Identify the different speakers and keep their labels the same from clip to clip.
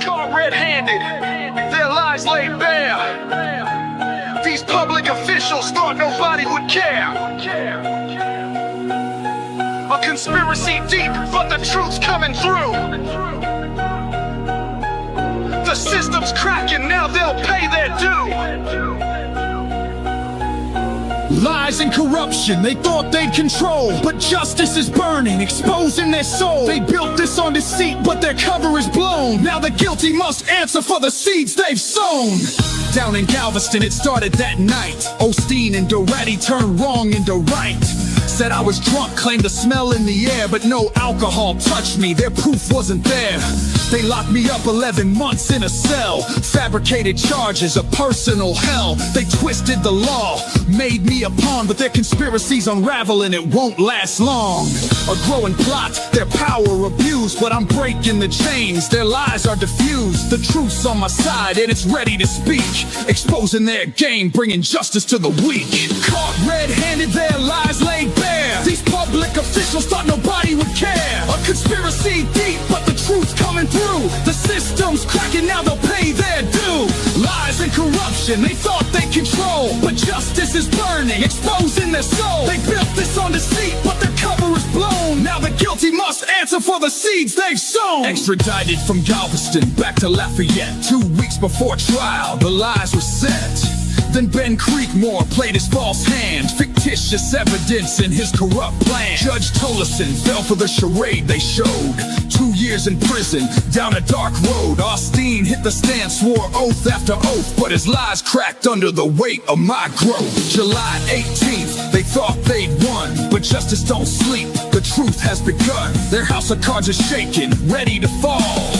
Speaker 1: Caught red-handed, their lies laid bare. These public officials thought nobody would care. A conspiracy deep, but the truth's coming through. The system's cracking, now they'll pay their due.
Speaker 2: Lies and corruption, they thought they'd control, but justice is burning, exposing their soul. They built this on deceit, but their cover is blown. Now the guilty must answer for the seeds they've sown. Down in Galveston, it started that night. Osteen and Doretti turned wrong into right. Said I was drunk, claimed the smell in the air, but no alcohol touched me, their proof wasn't there. They locked me up 11 months in a cell. Fabricated charges, a personal hell. They twisted the law, made me a pawn, but their conspiracies unravel and it won't last long. A growing plot, their power abused, but I'm breaking the chains, their lies are diffused. The truth's on my side and it's ready to speak, exposing their game, bringing justice to the weak. Caught red-handed, their lies laid bare. These public officials thought nobody would care. A conspiracy deep, but the truth's coming through. The system's cracking, now they'll pay their due. Lies and corruption, they thought they control, but justice is burning, exposing their soul. They built this on deceit, but their cover is blown. Now the guilty must answer for the seeds they've sown. Extradited from Galveston back to Lafayette, 2 weeks before trial, the lies were set. Then Ben Creekmore played his false hand, fictitious evidence in his corrupt plan. Judge Tolleson fell for the charade they showed. 2 years in prison, down a dark road. Austeen hit the stand, swore oath after oath, but his lies cracked under the weight of my growth. July 18th, they thought they'd won, but justice don't sleep, the truth has begun. Their house of cards is shaking, ready to fall.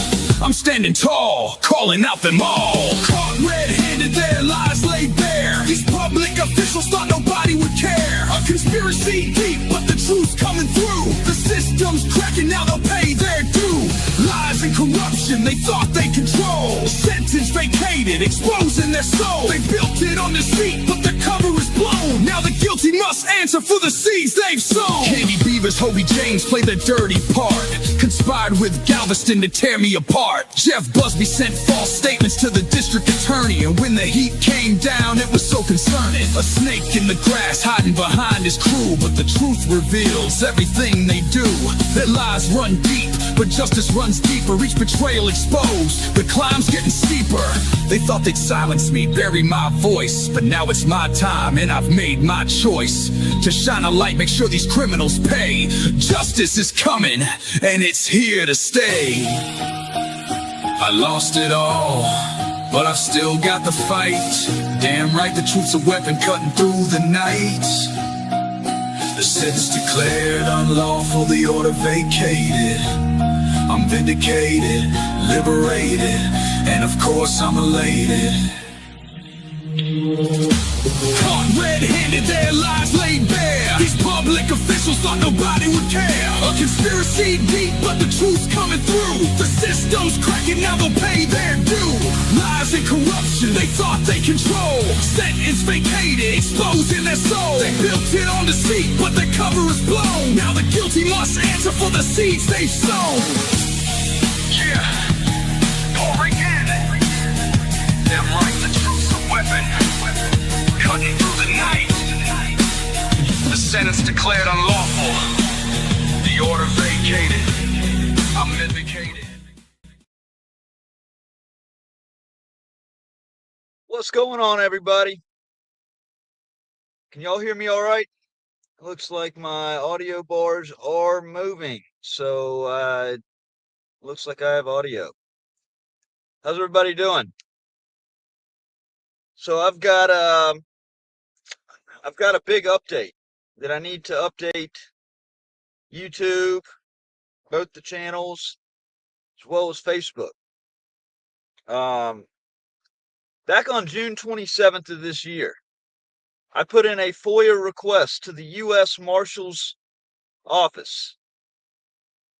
Speaker 2: I'm standing tall, calling out them all. Caught red-handed, their lies laid bare. These public officials thought nobody would care. A conspiracy deep, but the truth's coming through. The system's cracking, now they'll pay their due. Lies and corruption, they thought they control. Sentence vacated, exposing their soul. They built it on deceit, but the cover is blown. Now the guilty must answer for the seeds they've sown. Candy Beavers, Hobie James played the dirty part, conspired with Galveston to tear me apart. Jeff Busby sent false statements to the district attorney, and when the heat came down, it was so concerning. A snake in the grass hiding behind his crew, but the truth reveals everything they do. Their lies run deep, but justice runs deeper. Each betrayal exposed, the climb's getting steeper. They thought they'd silence me, bury my voice, but now it's my time and I've made my choice to shine a light, make sure these criminals pay. Justice is coming and it's here to stay. I lost it all, but I've still got the fight. Damn right, the truth's a weapon cutting through the night. The sentence declared unlawful, the order vacated. I'm vindicated, liberated, and of course I'm elated. Caught red-handed, their lies laid bare. These public officials thought nobody would care. A conspiracy deep, but the truth's coming through. The system's cracking, now they'll pay their due. Lies and corruption, they thought they control. Sentence vacated, exposing their soul. They built it on deceit, but their cover is blown. Now the guilty must answer for the seeds they've sown.
Speaker 1: Yeah, pour again. Damn right, the truth's a weapon, cutting through the night. The sentence declared unlawful, the order vacated. I'm vindicated.
Speaker 3: What's going on, everybody? Can y'all hear me all right? Looks like my audio bars are moving, so looks like I have audio. How's everybody doing? So I've got a big update that I need to update YouTube, both the channels, as well as Facebook. Back on June 27th of this year, I put in a FOIA request to the U.S. Marshals office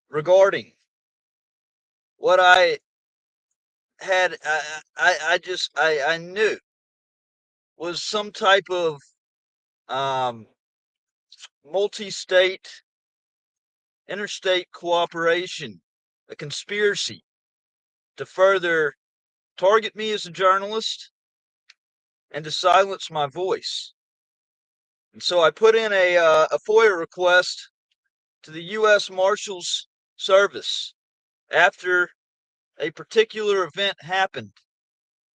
Speaker 3: regarding what I had, I knew was some type of multi-state, interstate cooperation, a conspiracy to further target me as a journalist and to silence my voice. And so I put in a FOIA request to the U.S. Marshals Service after a particular event happened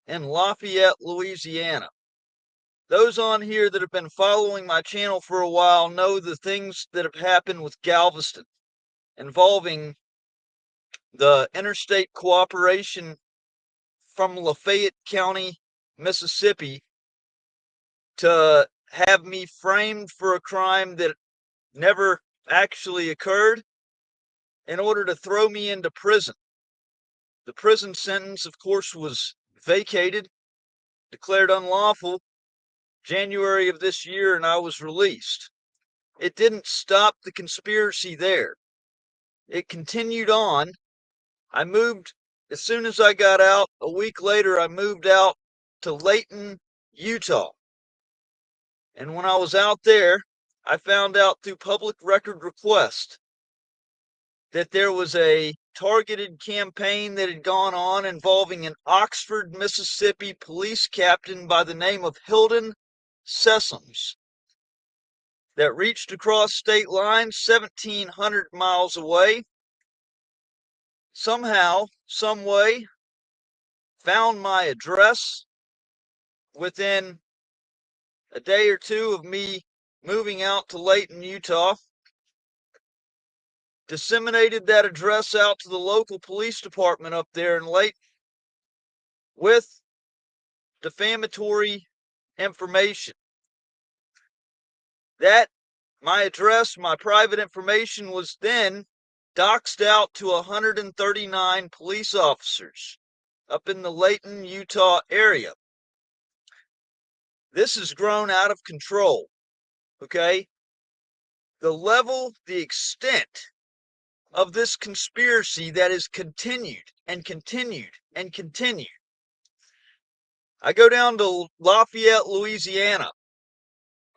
Speaker 3: in Lafayette, Louisiana. Those on here that have been following my channel for a while know the things that have happened with Galveston involving the interstate cooperation from Lafayette County, Mississippi, to have me framed for a crime that never actually occurred in order to throw me into prison. The prison sentence, of course, was vacated, declared unlawful, January of this year, and I was released. It didn't stop the conspiracy there. It continued on. I moved, as soon as I got out, a week later, I moved out to Layton, Utah. And when I was out there, I found out through public record request that there was a targeted campaign that had gone on involving an Oxford, Mississippi police captain by the name of Hilton Sessoms that reached across state lines 1,700 miles away, somehow, some way, found my address within a day or two of me moving out to Layton, Utah, disseminated that address out to the local police department up there in Layton with defamatory information. That, my address, my private information was then doxed out to 139 police officers up in the Layton, Utah area. This has grown out of control, okay? The level, the extent of this conspiracy that is continued and continued and continued. I go down to Lafayette, Louisiana,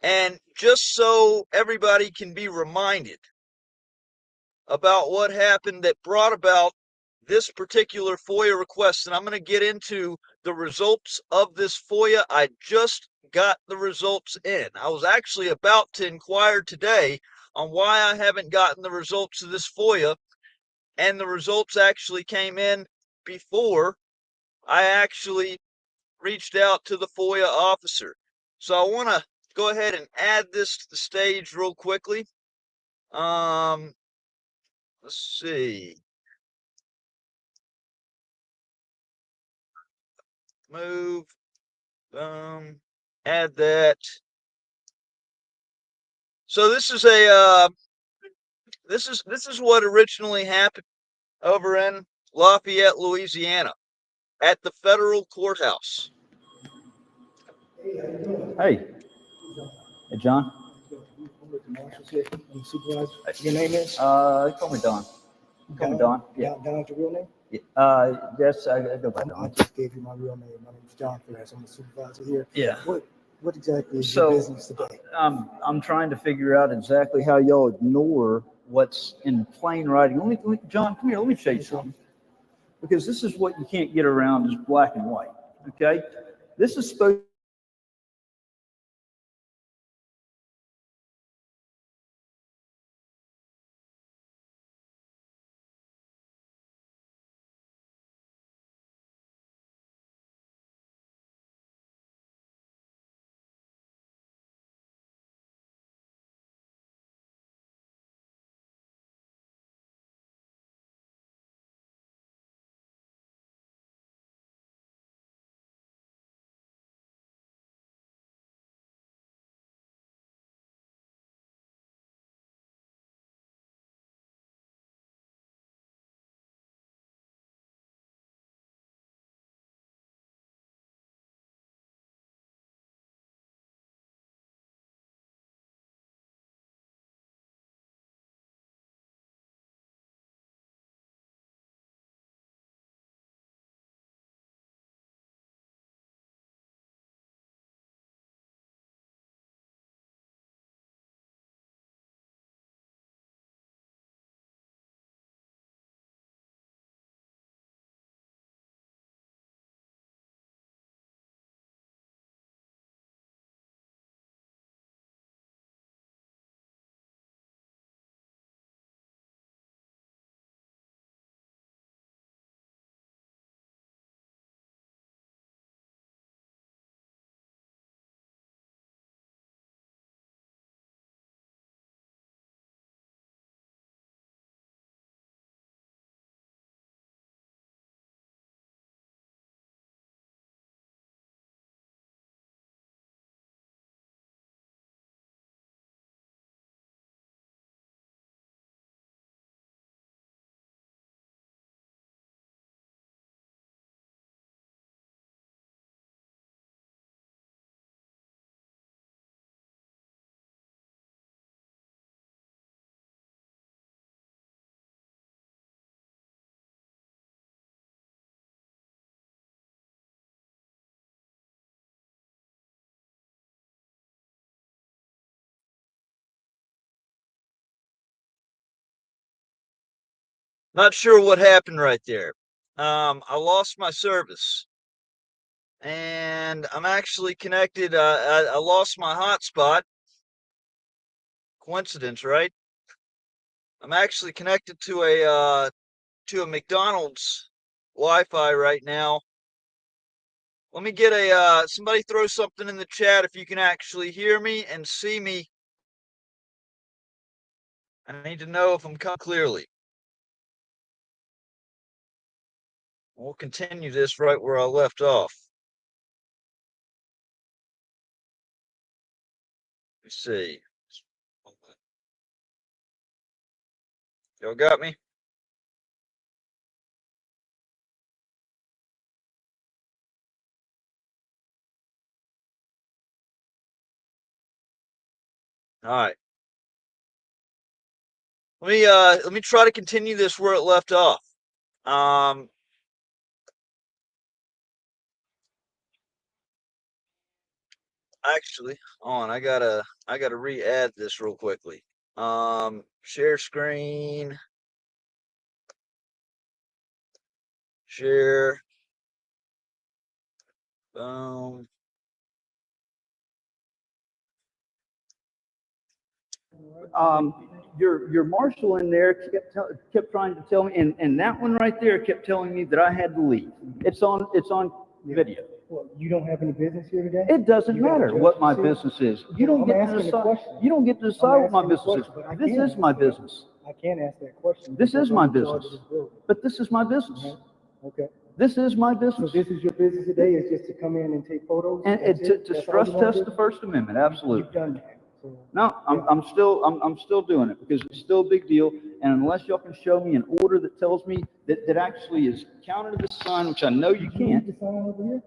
Speaker 3: and just so everybody can be reminded about what happened that brought about this particular FOIA request, and I'm going to get into the results of this FOIA. I just got the results in. I was actually about to inquire today on why I haven't gotten the results of this FOIA, and the results actually came in before I actually reached out to the FOIA officer. So I want to go ahead and add this to the stage real quickly. Let's see. Move. Add that. So this is a this is what originally happened over in Lafayette, Louisiana, at the federal courthouse.
Speaker 4: Hey. Hey, John.
Speaker 5: Your name is?
Speaker 4: Call me Don. Call me Don. Yeah.
Speaker 5: Don's your real name?
Speaker 4: Yes, I go by
Speaker 5: I
Speaker 4: Don.
Speaker 5: just gave you my real name. My name is John Flores. I'm the supervisor here.
Speaker 4: Yeah.
Speaker 5: What exactly is your business today?
Speaker 4: I'm trying to figure out exactly how y'all ignore what's in plain writing. John, come here. Let me show you something. Because this is what you can't get around is black and white. Okay. This is supposed
Speaker 3: Not sure what happened right there. I lost my service. And I'm actually connected. I lost my hotspot. Coincidence, right? I'm actually connected to a McDonald's Wi-Fi right now. Let me get somebody throw something in the chat if you can actually hear me and see me. I need to know if I'm coming clearly. We'll continue this right where I left off. Let's see. Y'all got me? All right. Let me try to continue this where it left off. Actually, I gotta re-add this real quickly. Share screen. Share. Boom.
Speaker 4: Your marshal in there kept trying to tell me, and that one right there kept telling me that I had to leave. It's on video.
Speaker 5: Well, you don't have any business here today?
Speaker 4: It doesn't matter what my business is. You don't get to decide. You don't get to decide what my business is. This is my business.
Speaker 5: I can't ask that question.
Speaker 4: This is my business. But this is my business.
Speaker 5: Okay.
Speaker 4: This is my
Speaker 5: So
Speaker 4: business.
Speaker 5: this is your business today, is just to come in and take photos?
Speaker 4: And to stress test the First Amendment, absolutely.
Speaker 5: You've done that. So
Speaker 4: No, I'm still doing it because it's still a big deal. And unless y'all can show me an order that tells me that actually is counter to this sign, which I know you
Speaker 5: you need
Speaker 4: can't.
Speaker 5: the sign over here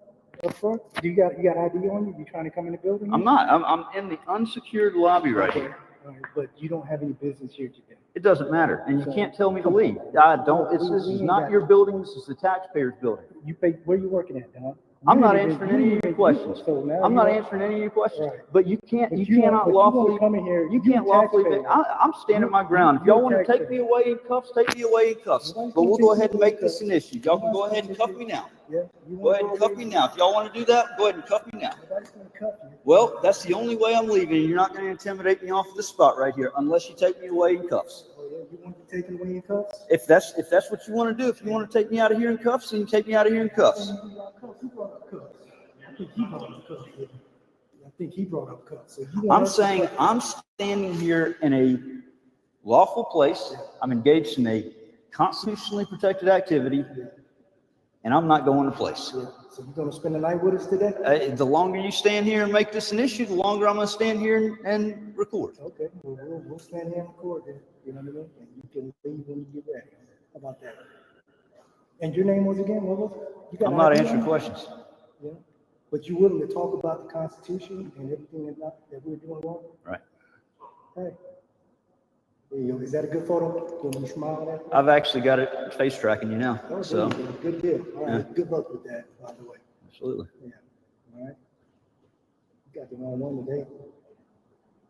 Speaker 5: up front? Do you got ID on you? You trying to come in the building?
Speaker 4: I'm not. I'm in the unsecured lobby right
Speaker 5: Okay.
Speaker 4: here.
Speaker 5: All right, but you don't have any business here today.
Speaker 4: It doesn't matter, and you can't tell me to leave. I don't. This is not your building. This is the taxpayer's building.
Speaker 5: You pay, where you working at, Don?
Speaker 4: I'm not answering any of your questions.
Speaker 5: So now
Speaker 4: I'm not
Speaker 5: you're-
Speaker 4: answering any of your questions.
Speaker 5: Right.
Speaker 4: But you can't.
Speaker 5: But
Speaker 4: You
Speaker 5: you
Speaker 4: cannot
Speaker 5: but you wanna
Speaker 4: lawfully
Speaker 5: come in here.
Speaker 4: You can't lawfully.
Speaker 5: taxpayer.
Speaker 4: I'm standing my ground. If y'all want to take
Speaker 5: taxpayer.
Speaker 4: me away in cuffs, take me away in cuffs.
Speaker 5: Nobody's
Speaker 4: But we'll
Speaker 5: gonna
Speaker 4: go
Speaker 5: take
Speaker 4: ahead
Speaker 5: you
Speaker 4: and
Speaker 5: away
Speaker 4: make
Speaker 5: in
Speaker 4: this an
Speaker 5: cuffs.
Speaker 4: issue. Y'all can go
Speaker 5: Nobody's
Speaker 4: ahead and
Speaker 5: gonna
Speaker 4: cuff
Speaker 5: take
Speaker 4: me now.
Speaker 5: Yeah. You
Speaker 4: Go
Speaker 5: wanna
Speaker 4: ahead and
Speaker 5: go
Speaker 4: cuff
Speaker 5: away?
Speaker 4: me now. If y'all want to do that, go ahead and cuff me now.
Speaker 5: Nobody's gonna cuff you.
Speaker 4: Well, that's the only way I'm leaving. You're not going to intimidate me off of this spot right here unless you take me away in cuffs.
Speaker 5: Oh, yeah, you want to be taken away in cuffs?
Speaker 4: If that's what you want to do, if you want to take me out of here in cuffs, then you take me out of here in cuffs.
Speaker 5: Who brought up cuffs? I think he brought up cuffs. I think he brought up cuffs. So you want
Speaker 4: I'm
Speaker 5: us to
Speaker 4: saying
Speaker 5: cuff you?
Speaker 4: I'm standing here in a lawful place. I'm engaged in a constitutionally protected activity, and I'm not going to place.
Speaker 5: Yeah. So you're gonna spend the night with us today?
Speaker 4: The longer you stand here and make this an issue, the longer I'm going to stand here and record.
Speaker 5: Okay, well, we'll stand here and record then, you know what I mean? And you can leave when you get ready. How about that? And your name was again, what was it? You got
Speaker 4: I'm not
Speaker 5: ID
Speaker 4: answering
Speaker 5: on you?
Speaker 4: questions.
Speaker 5: Yeah, but you willing to talk about the Constitution and everything that we're doing wrong?
Speaker 4: Right.
Speaker 5: Hey. There you go. Is that a good photo? Can you smile at that?
Speaker 4: I've actually got it face tracking you now.
Speaker 5: Oh,
Speaker 4: So,
Speaker 5: there you go. Good deal. All right, good luck with that, by the way.
Speaker 4: absolutely.
Speaker 5: Yeah, all right. You got the wrong one today.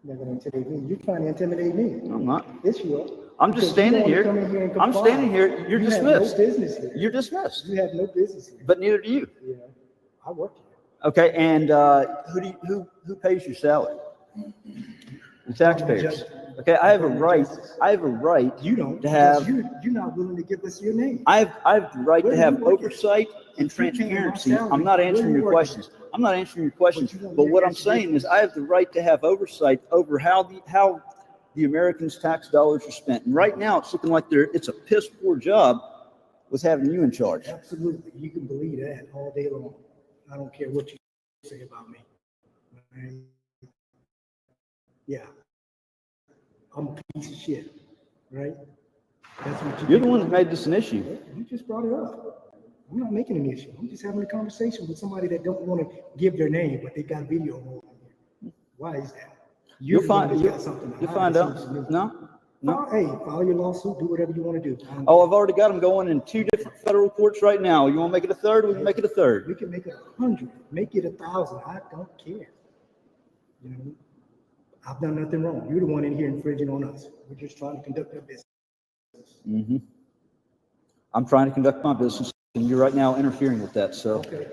Speaker 5: You're not gonna intimidate me. You're trying to intimidate me.
Speaker 4: No, I'm not.
Speaker 5: Yes, you are.
Speaker 4: I'm just
Speaker 5: Because you
Speaker 4: standing
Speaker 5: wanna
Speaker 4: here.
Speaker 5: come in and
Speaker 4: I'm
Speaker 5: comply.
Speaker 4: standing here. You're
Speaker 5: You have
Speaker 4: dismissed.
Speaker 5: no business here.
Speaker 4: You're dismissed.
Speaker 5: You have no business here.
Speaker 4: But neither do you.
Speaker 5: Yeah, I work here.
Speaker 4: Okay, and who pays your salary? The taxpayers. Okay, I have a right. I have a right.
Speaker 5: You don't.
Speaker 4: To have.
Speaker 5: because you're not willing to give us your name.
Speaker 4: I have the right
Speaker 5: Where
Speaker 4: to
Speaker 5: do
Speaker 4: have
Speaker 5: you work at?
Speaker 4: oversight and
Speaker 5: If you're paying my
Speaker 4: transparency.
Speaker 5: salary,
Speaker 4: I'm not
Speaker 5: where
Speaker 4: answering
Speaker 5: you
Speaker 4: your
Speaker 5: work at?
Speaker 4: questions. I'm not answering your questions.
Speaker 5: you want
Speaker 4: But
Speaker 5: me to
Speaker 4: what I'm
Speaker 5: answer your
Speaker 4: saying is I have the right to have oversight over how the Americans' tax dollars are spent. And right now it's looking like it's a piss poor job with having you in charge.
Speaker 5: Absolutely. You can believe that all day long. I don't care what you say about me. Right? Yeah. I'm a piece of shit, right? That's what
Speaker 4: You're the
Speaker 5: think
Speaker 4: one that
Speaker 5: about
Speaker 4: made this an issue.
Speaker 5: me. You just brought it up. I'm not making an issue. I'm just having a conversation with somebody that don't want to give their name, but they got video on here. Why is that?
Speaker 4: You'll
Speaker 5: the one
Speaker 4: find.
Speaker 5: that's got something to
Speaker 4: You'll
Speaker 5: hide,
Speaker 4: find
Speaker 5: it
Speaker 4: out.
Speaker 5: seems to me.
Speaker 4: No.
Speaker 5: Hey, file your lawsuit, do whatever you want to do.
Speaker 4: Oh, I've already got them going in 2 different federal courts right now. You want to make it a third? We can make it a third.
Speaker 5: We can make it 100, make it 1,000. I don't care. You know, I've done nothing wrong. You're the one in here infringing on us. We're just trying to conduct our business.
Speaker 4: Mm-hmm. I'm trying to conduct my business, and you're right now interfering with that, so.
Speaker 5: Okay.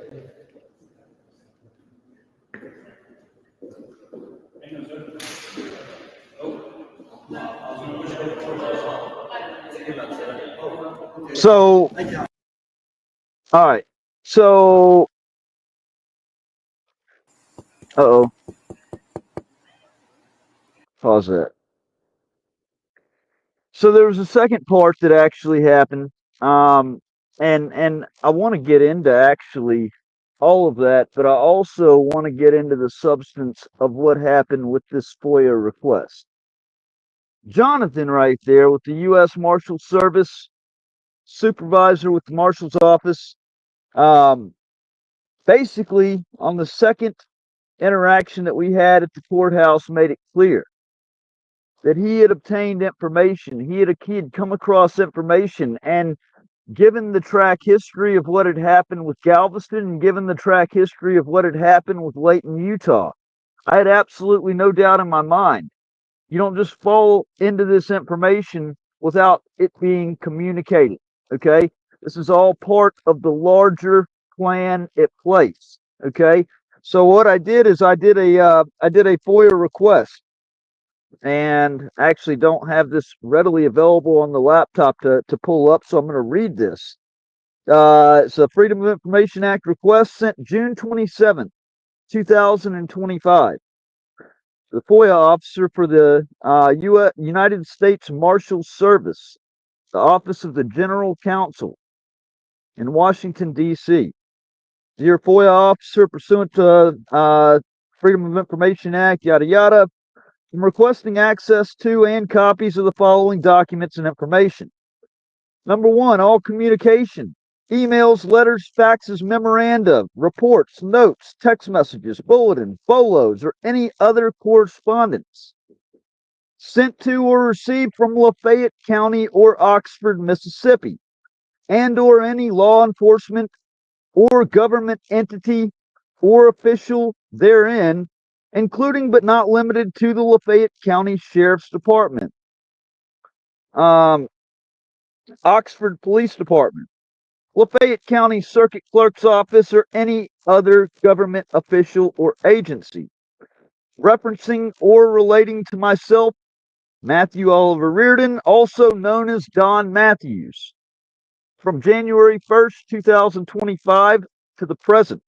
Speaker 3: So, all right. So, uh-oh. Pause that. So there was a second part that actually happened. And I want to get into actually all of that, but I also want to get into the substance of what happened with this FOIA request. Jonathan right there with the U.S. Marshal Service, supervisor with the Marshal's office, um, basically on the second interaction that we had at the courthouse made it clear that he had obtained information. He had come across information, and given the track history of what had happened with Galveston and given the track history of what had happened with Layton, Utah, I had absolutely no doubt in my mind. You don't just fall into this information without it being communicated. Okay. This is all part of the larger plan at place. Okay. So what I did is I did a FOIA request, and I actually don't have this readily available on the laptop to pull up, so I'm going to read this. It's a Freedom of Information Act request sent June 27th, 2025. The FOIA officer for the United States Marshals Service, the Office of the General Counsel in Washington, D.C. Dear FOIA officer, pursuant to Freedom of Information Act, yada yada, I'm requesting access to and copies of the following documents and information. Number one, all communication, emails, letters, faxes, memoranda, reports, notes, text messages, bulletins, bolos, or any other correspondence sent to or received from Lafayette County or Oxford, Mississippi, and or any law enforcement or government entity or official therein, including but not limited to the Lafayette County Sheriff's Department, Oxford Police Department, Lafayette County Circuit Clerk's Office, or any other government official or agency, referencing or relating to myself, Matthew Oliver Reardon, also known as Don Matthews, from January 1st, 2025 to the present.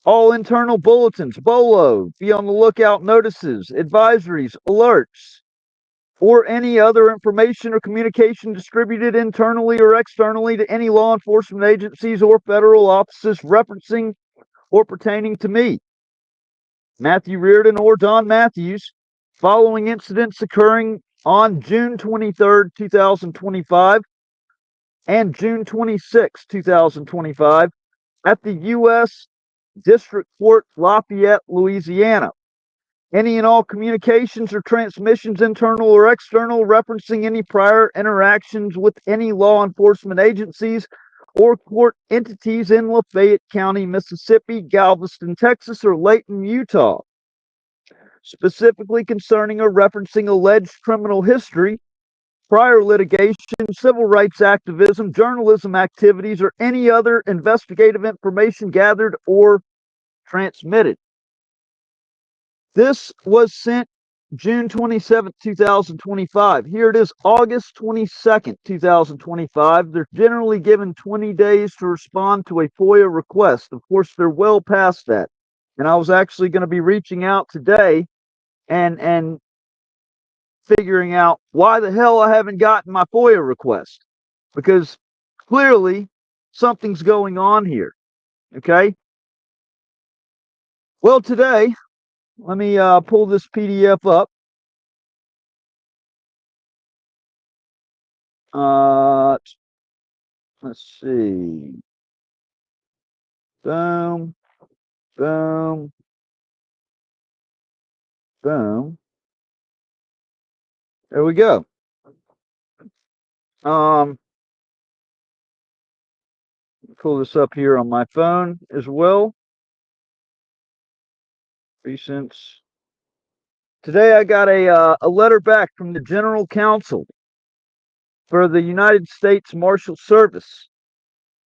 Speaker 3: All internal bulletins, BOLO, be on the lookout notices, advisories, alerts, or any other information or communication distributed internally or externally to any law enforcement agencies or federal offices referencing or pertaining to me, Matthew Reardon or Don Matthews, following incidents occurring on June 23rd, 2025 and June 26, 2025 at the U.S. District Court, Lafayette, Louisiana. Any and all communications or transmissions, internal or external, referencing any prior interactions with any law enforcement agencies or court entities in Lafayette County, Mississippi, Galveston, Texas, or Layton, Utah, specifically concerning or referencing alleged criminal history, prior litigation, civil rights activism, journalism activities, or any other investigative information gathered or transmitted. This was sent June 27th, 2025. Here it is, August 22nd, 2025. They're generally given 20 days to respond to a FOIA request. Of course, they're well past that. And I was actually going to be reaching out today and figuring out why the hell I haven't gotten my FOIA request. Because clearly something's going on here. Okay? Well, today, let me pull this PDF up. Let's see. Boom, boom, boom. There we go. Pull this up here on my phone as well. Recents. Today I got a letter back from the General Counsel for the United States Marshal Service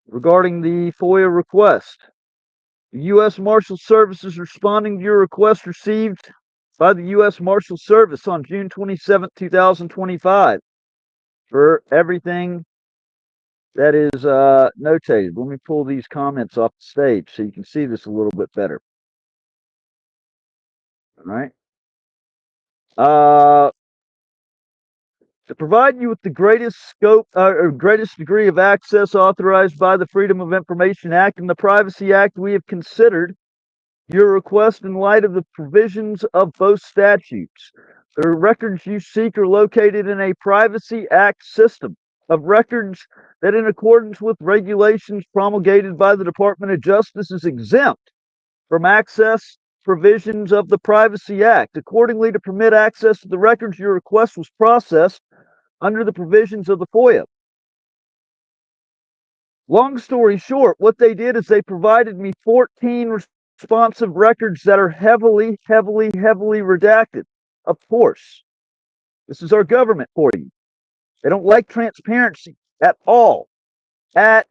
Speaker 3: regarding the FOIA request. The U.S. Marshal Service is responding to your request received by the U.S. Marshal Service on June 27, 2025 for everything that is notated. Let me pull these comments off the stage so you can see this a little bit better. All right. To provide you with the greatest scope or greatest degree of access authorized by the Freedom of Information Act and the Privacy Act, we have considered your request in light of the provisions of both statutes. The records you seek are located in a Privacy Act system of records that, in accordance with regulations promulgated by the Department of Justice, is exempt from access provisions of the Privacy Act. Accordingly, to permit access to the records, your request was processed under the provisions of the FOIA. Long story short, what they did is they provided me 14 responsive records that are heavily redacted. Of course, this is our government for you. They don't like transparency at all. At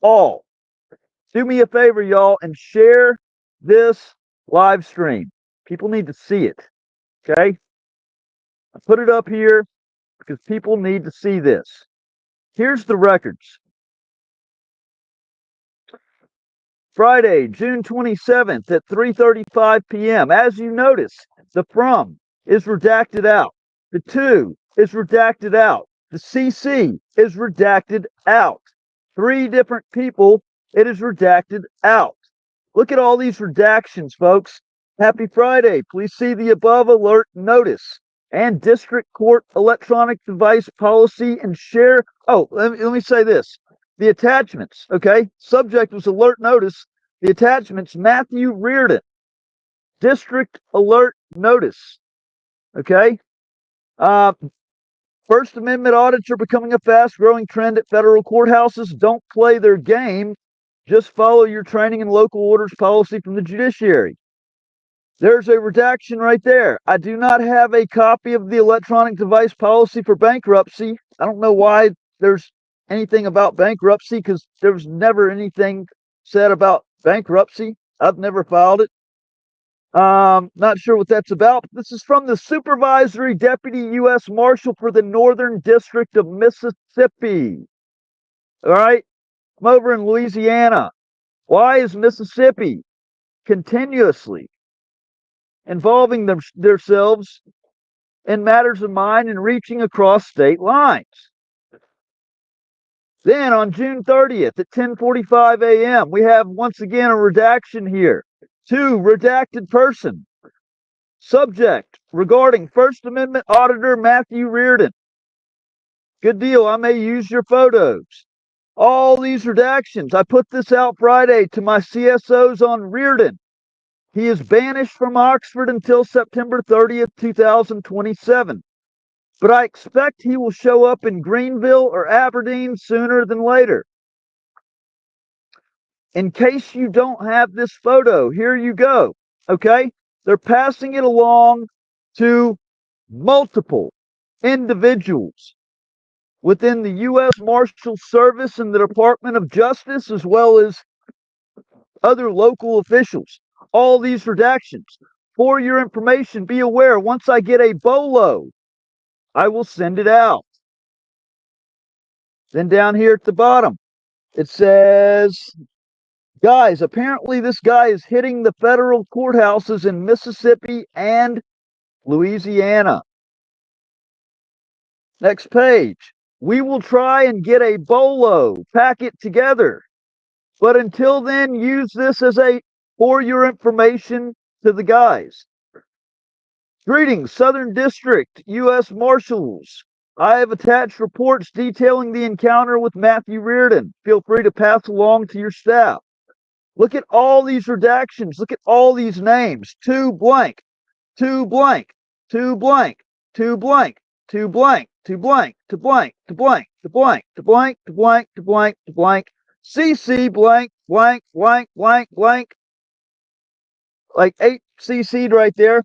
Speaker 3: all. Do me a favor, y'all, and share this live stream. People need to see it. Okay? I put it up here because people need to see this. Here's the records. Friday, June 27th at 3:35 p.m. As you notice, the from is redacted out. The to is redacted out. The CC is redacted out. 3 different people, it is redacted out. Look at all these redactions, folks. Happy Friday. Please see the above alert notice and district court electronic device policy and share. Oh, let me say this. The attachments, okay? Subject was alert notice. The attachments, Matthew Reardon, district alert notice, okay? First Amendment audits are becoming a fast-growing trend at federal courthouses. Don't play their game. Just follow your training and local orders policy from the judiciary. There's a redaction right there. I do not have a copy of the electronic device policy for bankruptcy. I don't know why there's anything about bankruptcy, because there was never anything said about bankruptcy. I've never filed it. Not sure what that's about. But this is from the Supervisory Deputy U.S. Marshal for the Northern District of Mississippi. All right. I'm over in Louisiana. Why is Mississippi continuously involving themselves in matters of mine and reaching across state lines? Then on June 30th at 10:45 a.m., we have once again a redaction here. 2, redacted person. Subject regarding First Amendment Auditor Matthew Reardon. Good deal. I may use your photos. All these redactions. I put this out Friday to my CSOs on Reardon. He is banished from Oxford until September 30th, 2027. But I expect he will show up in Greenville or Aberdeen sooner than later. In case you don't have this photo, here you go. Okay? They're passing it along to multiple individuals within the U.S. Marshal Service and the Department of Justice, as well as other local officials. All these redactions. For your information, be aware, once I get a BOLO, I will send it out. Then down here at the bottom, it says, guys, apparently this guy is hitting the federal courthouses in Mississippi and Louisiana. Next page. We will try and get a BOLO packet together. But until then, use this as for your information to the guys. Greetings, Southern District, U.S. Marshals. I have attached reports detailing the encounter with Matthew Reardon. Feel free to pass along to your staff. Look at all these redactions. Look at all these names. 2 blank, 2 blank, 2 blank, 2 blank, 2 blank, 2 blank, 2 blank, 2 blank, 2 blank, 2 blank, 2 blank, 2 blank, 2 blank, CC blank, blank, blank, blank, blank. Like 8 CC'd right there.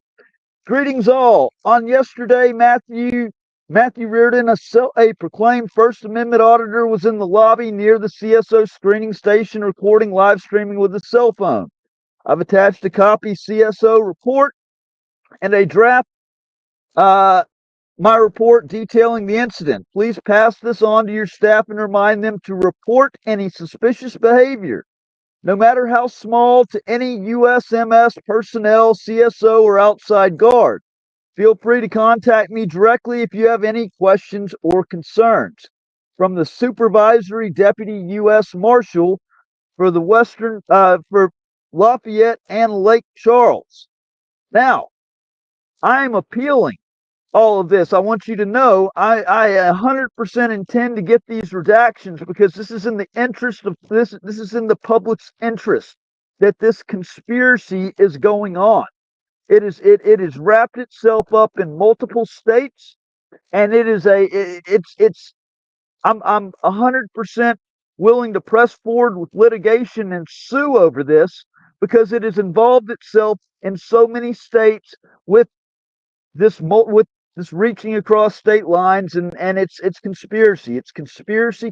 Speaker 3: Greetings all. On yesterday, Matthew Matthew Reardon, a proclaimed First Amendment auditor, was in the lobby near the CSO screening station recording live streaming with his cell phone. I've attached a copy CSO report and a draft my report detailing the incident. Please pass this on to your staff and remind them to report any suspicious behavior, no matter how small, to any USMS personnel, CSO, or outside guard. Feel free to contact me directly if you have any questions or concerns. From the Supervisory Deputy U.S. Marshal for the for Lafayette and Lake Charles. Now, I am appealing all of this. I want you to know I 100% intend to get these redactions because this is in the interest of this is in the public's interest that this conspiracy is going on. It has wrapped itself up in multiple states, and I'm 100% willing to press forward with litigation and sue over this because it has involved itself in so many states with this reaching across state lines, and it's conspiracy. It's conspiracy.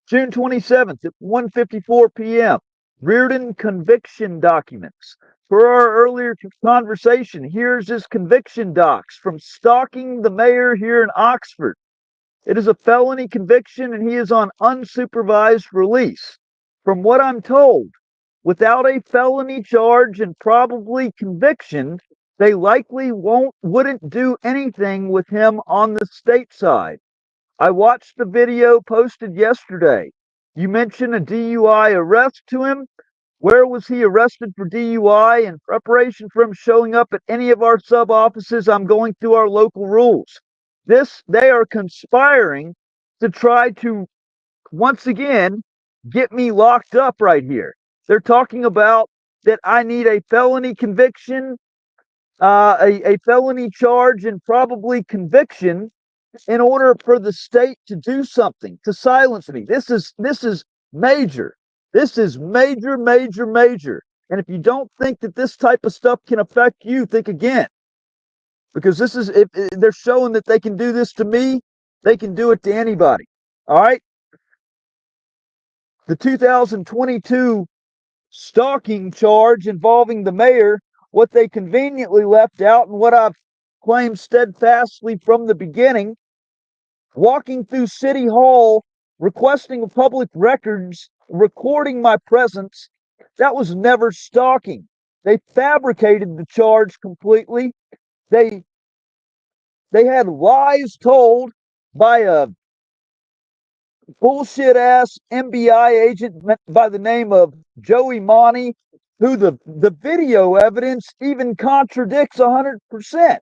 Speaker 3: June 27th at 1:54 p.m. Reardon conviction documents. Per our earlier conversation, here's his conviction docs from stalking the mayor here in Oxford. It is a felony conviction and he is on unsupervised release. From what I'm told, without a felony charge and probably conviction, they likely wouldn't do anything with him on the state side. I watched the video posted yesterday. You mentioned a DUI arrest to him. Where was he arrested for DUI? In preparation for him showing up at any of our sub offices, I'm going through our local rules. They are conspiring to try to once again get me locked up right here. They're talking about that I need a felony conviction, a felony charge, and probably conviction in order for the state to do something to silence me. This is major. This is major. And if you don't think that this type of stuff can affect you, think again. Because if they're showing that they can do this to me, they can do it to anybody. All right? The 2022 stalking charge involving the mayor, what they conveniently left out and what I've claimed steadfastly from the beginning, walking through City Hall, requesting public records, recording my presence, that was never stalking. They fabricated the charge completely. They had lies told by a bullshit ass MBI agent by the name of Joey Monty, who the video evidence even contradicts 100%.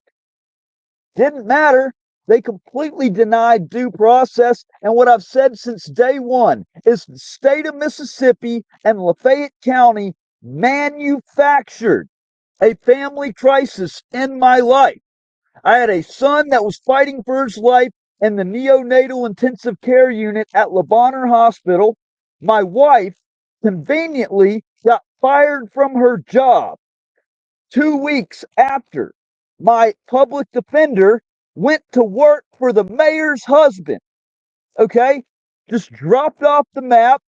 Speaker 3: Didn't matter. They completely denied due process. And what I've said since day one is the state of Mississippi and Lafayette County manufactured a family crisis in my life. I had a son that was fighting for his life in the neonatal intensive care unit at Le Bonheur Hospital. My wife conveniently got fired from her job 2 weeks after my public defender went to work for the mayor's husband. Okay? Just dropped off the map.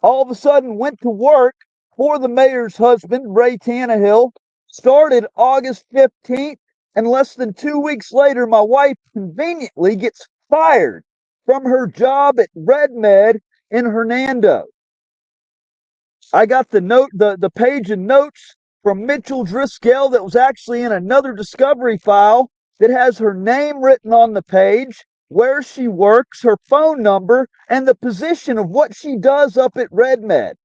Speaker 3: All of a sudden went to work for the mayor's husband, Ray Tannehill. Started August 15th. And less than 2 weeks later, my wife conveniently gets fired from her job at Red Med in Hernando. I got the page of notes from Mitchell Driscoll that was actually in another discovery file that has her name written on the page, where she works, her phone number, and the position of what she does up at Red Med.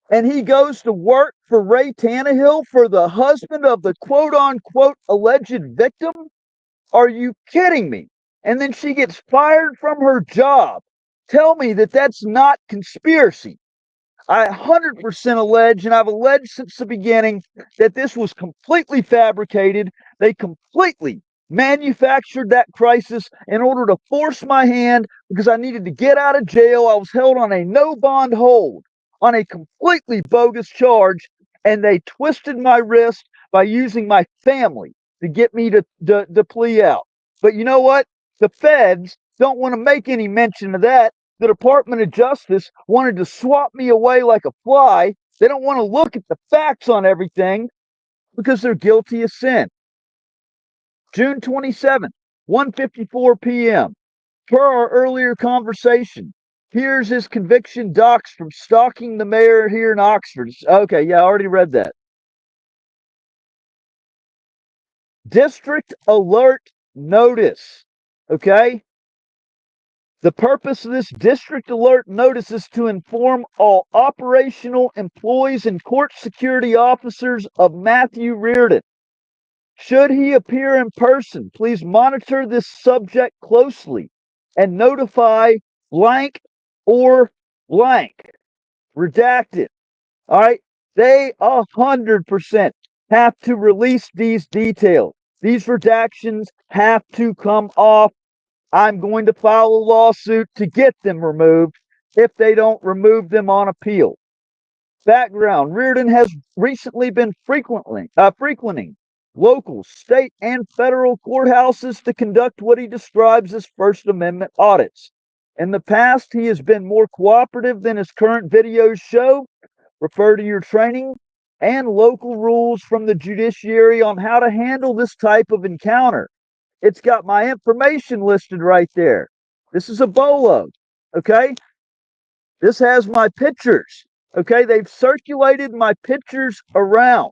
Speaker 3: And he goes to work for Ray Tannehill, for the husband of the quote-unquote alleged victim? Are you kidding me? And then she gets fired from her job. Tell me that that's not conspiracy. I 100% allege, and I've alleged since the beginning, that this was completely fabricated. They completely manufactured that crisis in order to force my hand because I needed to get out of jail. I was held on a no bond hold on a completely bogus charge, and they twisted my wrist by using my family
Speaker 6: to get me to plea out. But you know what? The feds don't want to make any mention of that. The Department of Justice wanted to swat me away like a fly. They don't want to look at the facts on everything because they're guilty of sin. June 27th, 1:54 p.m. Per our earlier conversation, here's his conviction docs from stalking the mayor here in Oxford. Okay, yeah, I already read that. District alert notice. Okay? The purpose of this district alert notice is to inform all operational employees and court security officers of Matthew Reardon. Should he appear in person, please monitor this subject closely and notify blank or blank. Redacted. All right? They 100% have to release these details. These redactions have to come off. I'm going to file a lawsuit to get them removed if they don't remove them on appeal. Background: Reardon has recently been frequenting local, state, and federal courthouses to conduct what he describes as First Amendment audits. In the past, he has been more cooperative than his current videos show. Refer to your training and local rules from the judiciary on how to handle this type of encounter. It's got my information listed right there. This is a BOLO, okay? This has my pictures, okay? They've circulated my pictures around.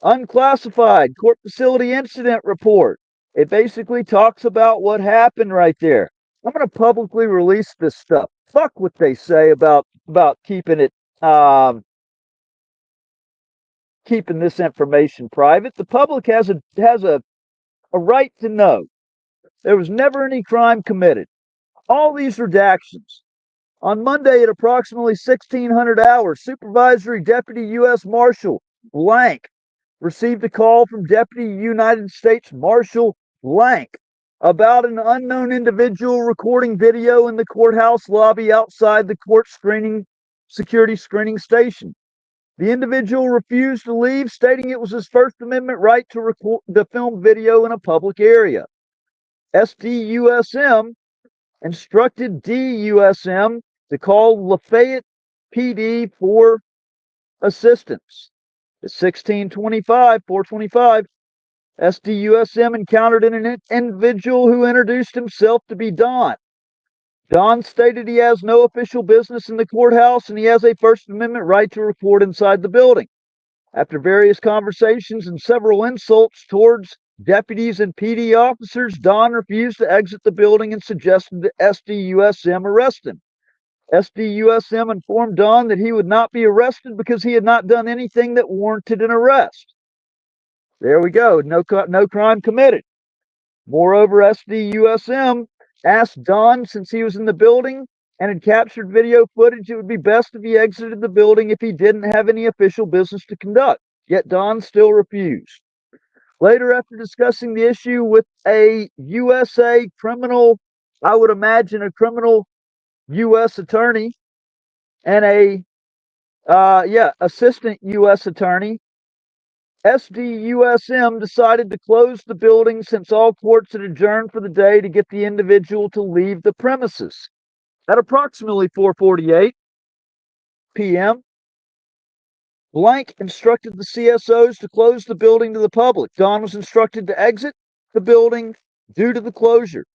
Speaker 6: Unclassified court facility incident report. It basically talks about what happened right there. I'm going to publicly release this stuff. Fuck what they say about keeping it keeping this information private. The public has a right to know. There was never any crime committed. All these redactions. On Monday at approximately 1600 hours, Supervisory Deputy U.S. Marshal blank received a call from Deputy United States Marshal blank about an unknown individual recording video in the courthouse lobby outside the court security screening station. The individual refused to leave, stating it was his First Amendment right to film video in a public area. SDUSM instructed DUSM to call Lafayette PD for assistance. At 425, SDUSM encountered an individual who introduced himself to be Don. Don stated he has no official business in the courthouse and he has a First Amendment right to record inside the building. After various conversations and several insults towards deputies and PD officers, Don refused to exit the building and suggested that SDUSM arrest him. SDUSM informed Don that he would not be arrested because he had not done anything that warranted an arrest. There we go. No crime committed. Moreover, SDUSM asked Don, since he was in the building and had captured video footage, it would be best if he exited the building if he didn't have any official business to conduct. Yet Don still refused. Later, after discussing the issue with a USA criminal, I would imagine a criminal U.S. attorney and assistant U.S. attorney, SDUSM decided to close the building since all courts had adjourned for the day to get the individual to leave the premises. At approximately 4:48 p.m., blank instructed the CSOs to close the building to the public. Don was instructed to exit the building due to the closure.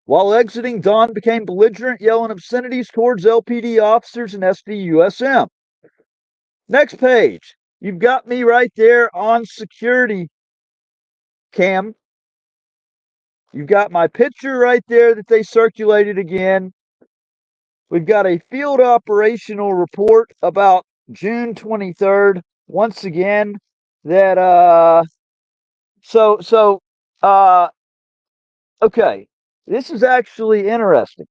Speaker 6: While exiting, Don became belligerent, yelling obscenities towards LPD officers and SDUSM. Next page. You've got me right there on security cam. You've got my picture right there that they circulated again. We've got a field operational report about June 23rd. Once again, that okay. This is actually interesting.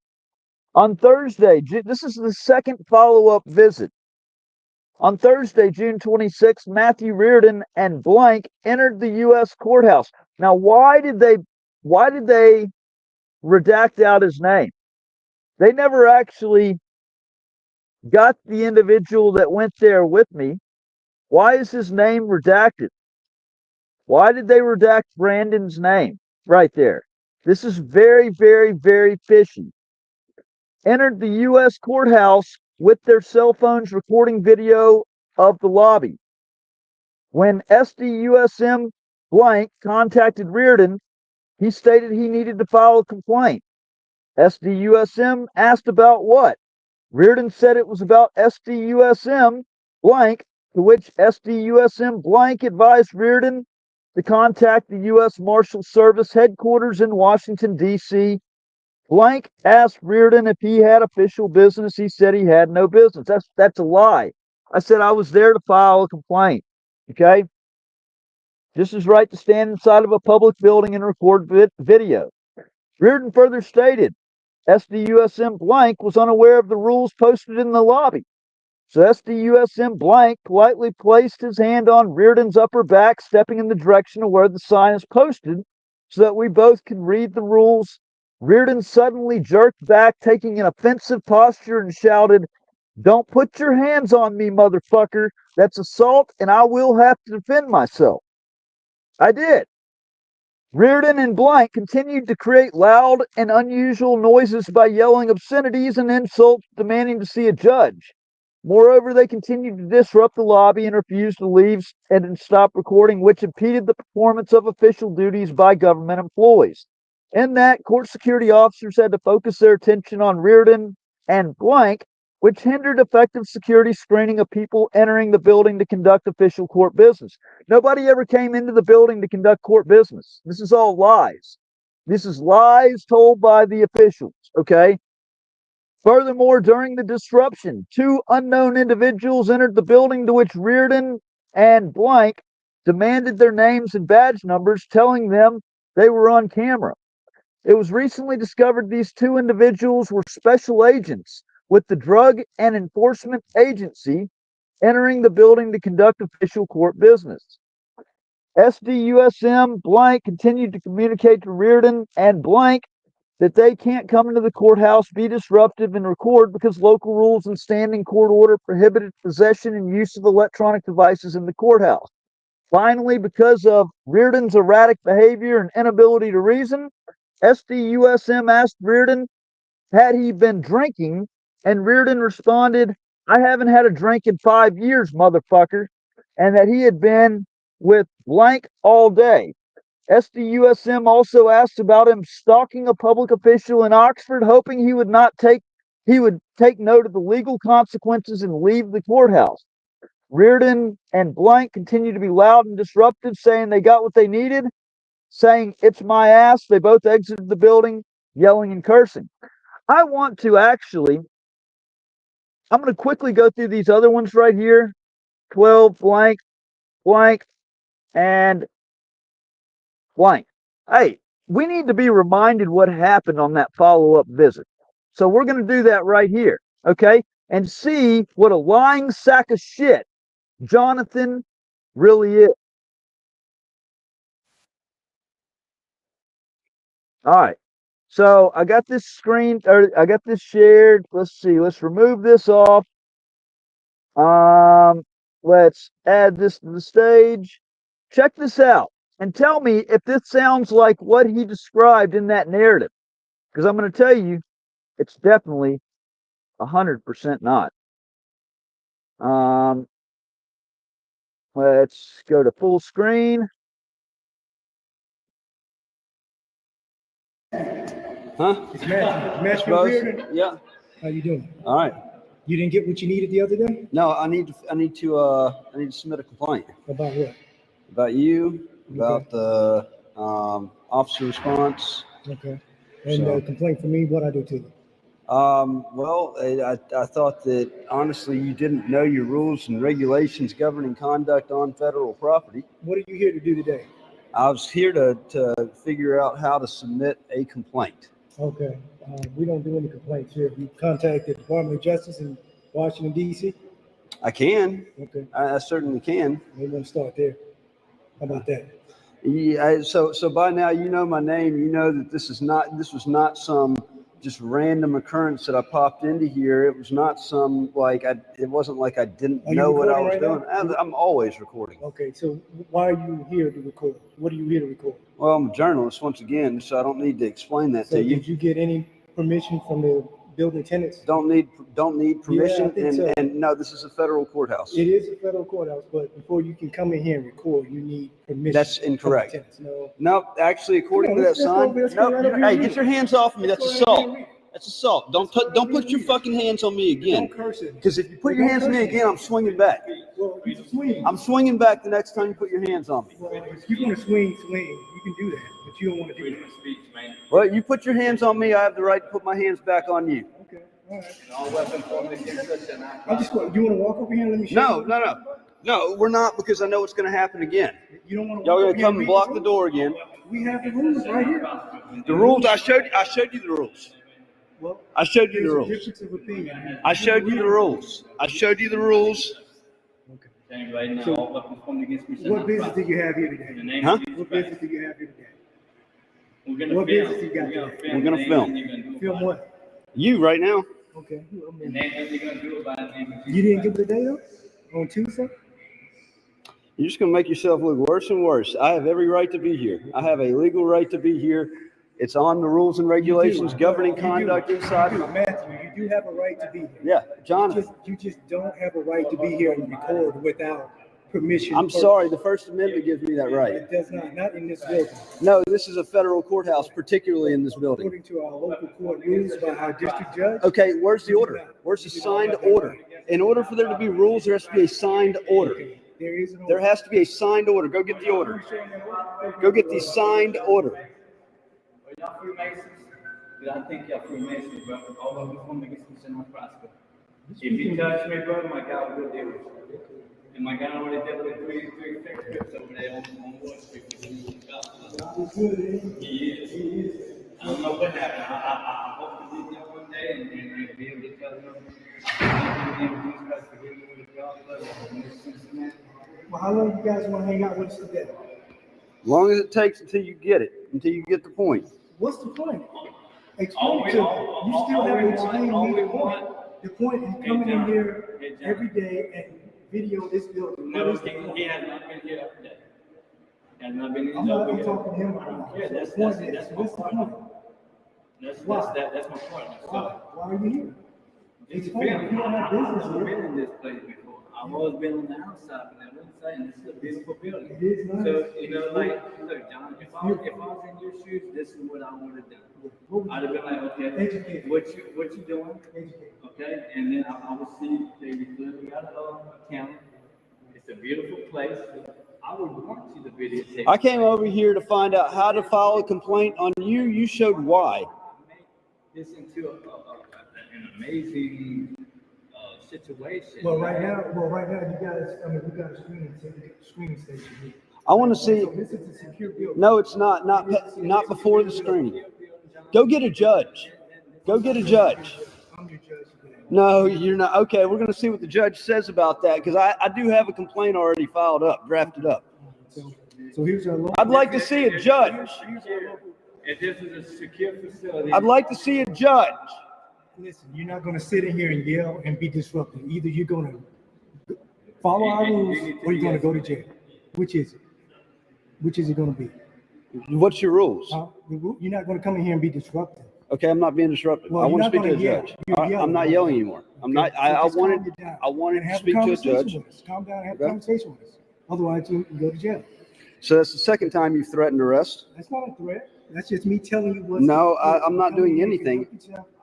Speaker 6: On Thursday, this is the second follow-up visit. On Thursday, June 26th, Matthew Reardon and blank entered the U.S. courthouse. Now, why did they redact out his name? They never actually got the individual that went there with me. Why is his name redacted? Why did they redact Brandon's name right there? This is very, very, very fishy. Entered the U.S. courthouse with their cell phones recording video of the lobby. When SDUSM blank contacted Reardon, he stated he needed to file a complaint. SDUSM asked about what? Reardon said it was about SDUSM blank, to which SDUSM blank advised Reardon to contact the U.S. Marshals Service headquarters in Washington, D.C. Blank asked Reardon if he had official business. He said he had no business. That's a lie. I said I was there to file a complaint. Okay? Just as right to stand inside of a public building and record video. Reardon further stated SDUSM blank was unaware of the rules posted in the lobby. So SDUSM blank politely placed his hand on Reardon's upper back, stepping in the direction of where the sign is posted so that we both could read the rules. Reardon suddenly jerked back, taking an offensive posture, and shouted, "Don't put your hands on me, motherfucker. That's assault, and I will have to defend myself." I did. Reardon and blank continued to create loud and unusual noises by yelling obscenities and insults, demanding to see a judge. Moreover, they continued to disrupt the lobby and refused to leave and stop recording, which impeded the performance of official duties by government employees. In that, court security officers had to focus their attention on Reardon and blank, which hindered effective security screening of people entering the building to conduct official court business. Nobody ever came into the building to conduct court business. This is all lies. This is lies told by the officials, okay? Furthermore, during the disruption, 2 unknown individuals entered the building, to which Reardon and blank demanded their names and badge numbers, telling them they were on camera. It was recently discovered these 2 individuals were special agents with the Drug and Enforcement Agency entering the building to conduct official court business. SDUSM blank continued to communicate to Reardon and blank that they can't come into the courthouse, be disruptive, and record because local rules and standing court order prohibited possession and use of electronic devices in the courthouse. Finally, because of Reardon's erratic behavior and inability to reason, SDUSM asked Reardon had he been drinking, and Reardon responded, "I haven't had a drink in 5 years, motherfucker," and that he had been with blank all day. SDUSM also asked about him stalking a public official in Oxford, hoping he would take note of the legal consequences and leave the courthouse. Reardon and blank continued to be loud and disruptive, saying they got what they needed, saying "it's my ass." They both exited the building, yelling and cursing. I'm going to quickly go through these other ones right here. 12 blank, blank, and blank. Hey, we need to be reminded what happened on that follow-up visit. So we're going to do that right here, okay? And see what a lying sack of shit Jonathan really is. All right. So I got this I got this shared. Let's see. Let's remove this off. Let's add this to the stage. Check this out and tell me if this sounds like what he described in that narrative. Because I'm going to tell you, it's definitely 100% not. Let's go to full screen.
Speaker 5: It's Matthew Reardon.
Speaker 7: Yeah.
Speaker 5: How you doing?
Speaker 7: All right.
Speaker 5: You didn't get what you needed the other day?
Speaker 7: No, I need to submit a complaint
Speaker 5: About what?
Speaker 7: about you, about the officer response.
Speaker 5: Okay. And
Speaker 7: So-
Speaker 5: complaint for me, what I do to you?
Speaker 7: Well, I thought that honestly you didn't know your rules and regulations governing conduct on federal property.
Speaker 5: What are you here to do today?
Speaker 7: I was here to figure out how to submit a complaint.
Speaker 5: Okay. We don't do any complaints here. You contact the Department of Justice in Washington, D.C.?
Speaker 7: I can.
Speaker 5: Okay.
Speaker 7: I certainly can.
Speaker 5: We're going to start there. How about that?
Speaker 7: Yeah, so by now you know my name. You know that this was not some just random occurrence that I popped into here. It was not some it wasn't like I didn't
Speaker 5: Are you
Speaker 7: know what I was
Speaker 5: recording
Speaker 7: doing.
Speaker 5: right now?
Speaker 7: I'm always recording.
Speaker 5: Okay, so why are you here to record? What are you here to record?
Speaker 7: Well, I'm a journalist once again, so I don't need to explain that
Speaker 5: So
Speaker 7: to you.
Speaker 5: did you get any permission from the building tenants?
Speaker 7: Don't need permission.
Speaker 5: Yeah, I think so.
Speaker 7: And no, this is a federal courthouse.
Speaker 5: It is a federal courthouse, but before you can come in here and record, you need permission.
Speaker 7: That's
Speaker 5: from the
Speaker 7: incorrect.
Speaker 5: tenants. No.
Speaker 7: No, actually, according
Speaker 5: Come
Speaker 7: to
Speaker 5: on,
Speaker 7: that
Speaker 5: let's
Speaker 7: sign,
Speaker 5: go
Speaker 7: no,
Speaker 5: right over here
Speaker 7: hey,
Speaker 5: and
Speaker 7: get
Speaker 5: read
Speaker 7: your hands off me. That's
Speaker 5: Let's go right
Speaker 7: assault.
Speaker 5: here and read.
Speaker 7: That's assault. Don't put your fucking hands on me again.
Speaker 5: Don't curse it.
Speaker 7: Because if you put your hands on me again, I'm swinging back.
Speaker 5: Well, you swing.
Speaker 7: I'm swinging back the next time you put your hands on me.
Speaker 5: Well, if you want to swing, you can do that, but you don't want to do that.
Speaker 7: Well, you put your hands on me, I have the right to put my hands back on you.
Speaker 5: Okay, all right. I'm just going. You want to walk over here and let me show you?
Speaker 7: No, we're not, because I know it's going to have to happen again.
Speaker 5: You don't want to.
Speaker 7: Y'all
Speaker 5: walk
Speaker 7: going
Speaker 5: over
Speaker 7: to
Speaker 5: here
Speaker 7: come and
Speaker 5: read
Speaker 7: block the
Speaker 5: rules?
Speaker 7: door again.
Speaker 5: We have the rules right here.
Speaker 7: The rules, I showed you the rules.
Speaker 5: Well,
Speaker 7: I showed you the
Speaker 5: there's a
Speaker 7: rules.
Speaker 5: difference of opinion.
Speaker 7: I showed you the rules. I showed you the rules.
Speaker 5: So, what business do you have here today?
Speaker 7: Huh?
Speaker 5: What business do you have here today?
Speaker 8: We're
Speaker 5: What business you got today?
Speaker 7: We're gonna film.
Speaker 5: Film what?
Speaker 7: You right now.
Speaker 5: Okay.
Speaker 8: And then what they're gonna do about it.
Speaker 5: You didn't give it a day though? On Tuesday?
Speaker 7: You're just going to make yourself look worse and worse. I have every right to be here. I have a legal right to be here. It's on the rules and regulations governing conduct inside.
Speaker 5: Matthew, you do have a right to be here.
Speaker 7: Yeah, Jonathan.
Speaker 5: You just don't have a right to be here and record without permission.
Speaker 7: I'm
Speaker 5: first.
Speaker 7: sorry. The First Amendment gives me that right.
Speaker 5: It does not in this building.
Speaker 7: No, this is a federal courthouse, particularly in this building.
Speaker 5: According to our local court rules by our district judge.
Speaker 7: Okay, where's the order? Where's the signed order? In order for there to be rules, there has to be a signed order.
Speaker 5: There is an
Speaker 7: There has to be a signed order. Go get the order. Go get the signed order.
Speaker 8: Are y'all Freemasons? Because I think y'all Freemasons, bro. All of us want to get some sin on prosper. If you touch me, brother, my God will deal with you. And my God already dealt with three fake scripts over there on Wall Street. He is. I don't know what happened. I hope to meet them one day and be able to tell them.
Speaker 5: Well, how long you guys want to hang out with us today?
Speaker 7: As long as it takes until you get it, until you get the point.
Speaker 5: What's the point? Explain it to me. You still haven't explained to me the point. The point is coming in here every day and video this building. What
Speaker 8: No,
Speaker 5: is the point?
Speaker 8: he has not been here every day. He has not been in
Speaker 5: I'm
Speaker 8: his
Speaker 5: not
Speaker 8: office.
Speaker 5: talking to him about
Speaker 8: Yeah,
Speaker 5: that.
Speaker 8: that's
Speaker 5: The point
Speaker 8: my
Speaker 5: is,
Speaker 8: point.
Speaker 5: what's the point?
Speaker 8: That's
Speaker 5: Why?
Speaker 8: my point.
Speaker 5: Why? Why are you here?
Speaker 8: It's
Speaker 5: Explain.
Speaker 8: been,
Speaker 5: You don't have business
Speaker 8: I've
Speaker 5: here.
Speaker 8: been in this place before. I've always been on the outside, but I'm inside, and this is a beautiful building.
Speaker 5: It is nice.
Speaker 8: So, you know, like, look, John, if I was in your shoes, this is what I would have done. I'd have been like, okay,
Speaker 5: Educate.
Speaker 8: what you doing?
Speaker 5: Educate.
Speaker 8: Okay, and then I would see they clearly got a camera. It's a beautiful place. I would want you to videotape.
Speaker 7: I came over here to find out how to file a complaint on you. You showed why.
Speaker 8: Make this into an amazing situation.
Speaker 5: Well, right now, you guys, we got a screening station here.
Speaker 7: I want to see.
Speaker 5: So this is a secure building.
Speaker 7: No, it's not. Not before the screening. Go get a judge. Go get a judge.
Speaker 5: I'm your judge today.
Speaker 7: No, you're not. Okay, we're going to see what the judge says about that, because I do have a complaint already filed up, drafted up.
Speaker 5: So here's our local.
Speaker 7: I'd like to see a judge.
Speaker 8: If this is a secure facility.
Speaker 7: I'd like to see a judge.
Speaker 5: Listen, you're not gonna sit in here and yell and be disruptive. Either you're gonna follow our rules or you're gonna go to jail. Which is it? Which is it gonna be?
Speaker 7: What's your rules?
Speaker 5: You're not gonna come in here and be disruptive.
Speaker 7: Okay, I'm not being disruptive.
Speaker 5: Well,
Speaker 7: I want to
Speaker 5: you're
Speaker 7: speak
Speaker 5: not
Speaker 7: to a
Speaker 5: gonna
Speaker 7: judge.
Speaker 5: yell. You're
Speaker 7: I'm not yelling anymore. I'm not.
Speaker 5: Okay, so
Speaker 7: I
Speaker 5: just calm
Speaker 7: wanted.
Speaker 5: it down
Speaker 7: I wanted
Speaker 5: and
Speaker 7: to
Speaker 5: have
Speaker 7: speak to a
Speaker 5: conversation
Speaker 7: judge.
Speaker 5: with us. Calm down and have
Speaker 7: Okay.
Speaker 5: a conversation with us. Otherwise, you can go to jail.
Speaker 7: So that's the second time you've threatened arrest.
Speaker 5: That's not a threat. That's just me telling you what.
Speaker 7: No, I'm not doing anything.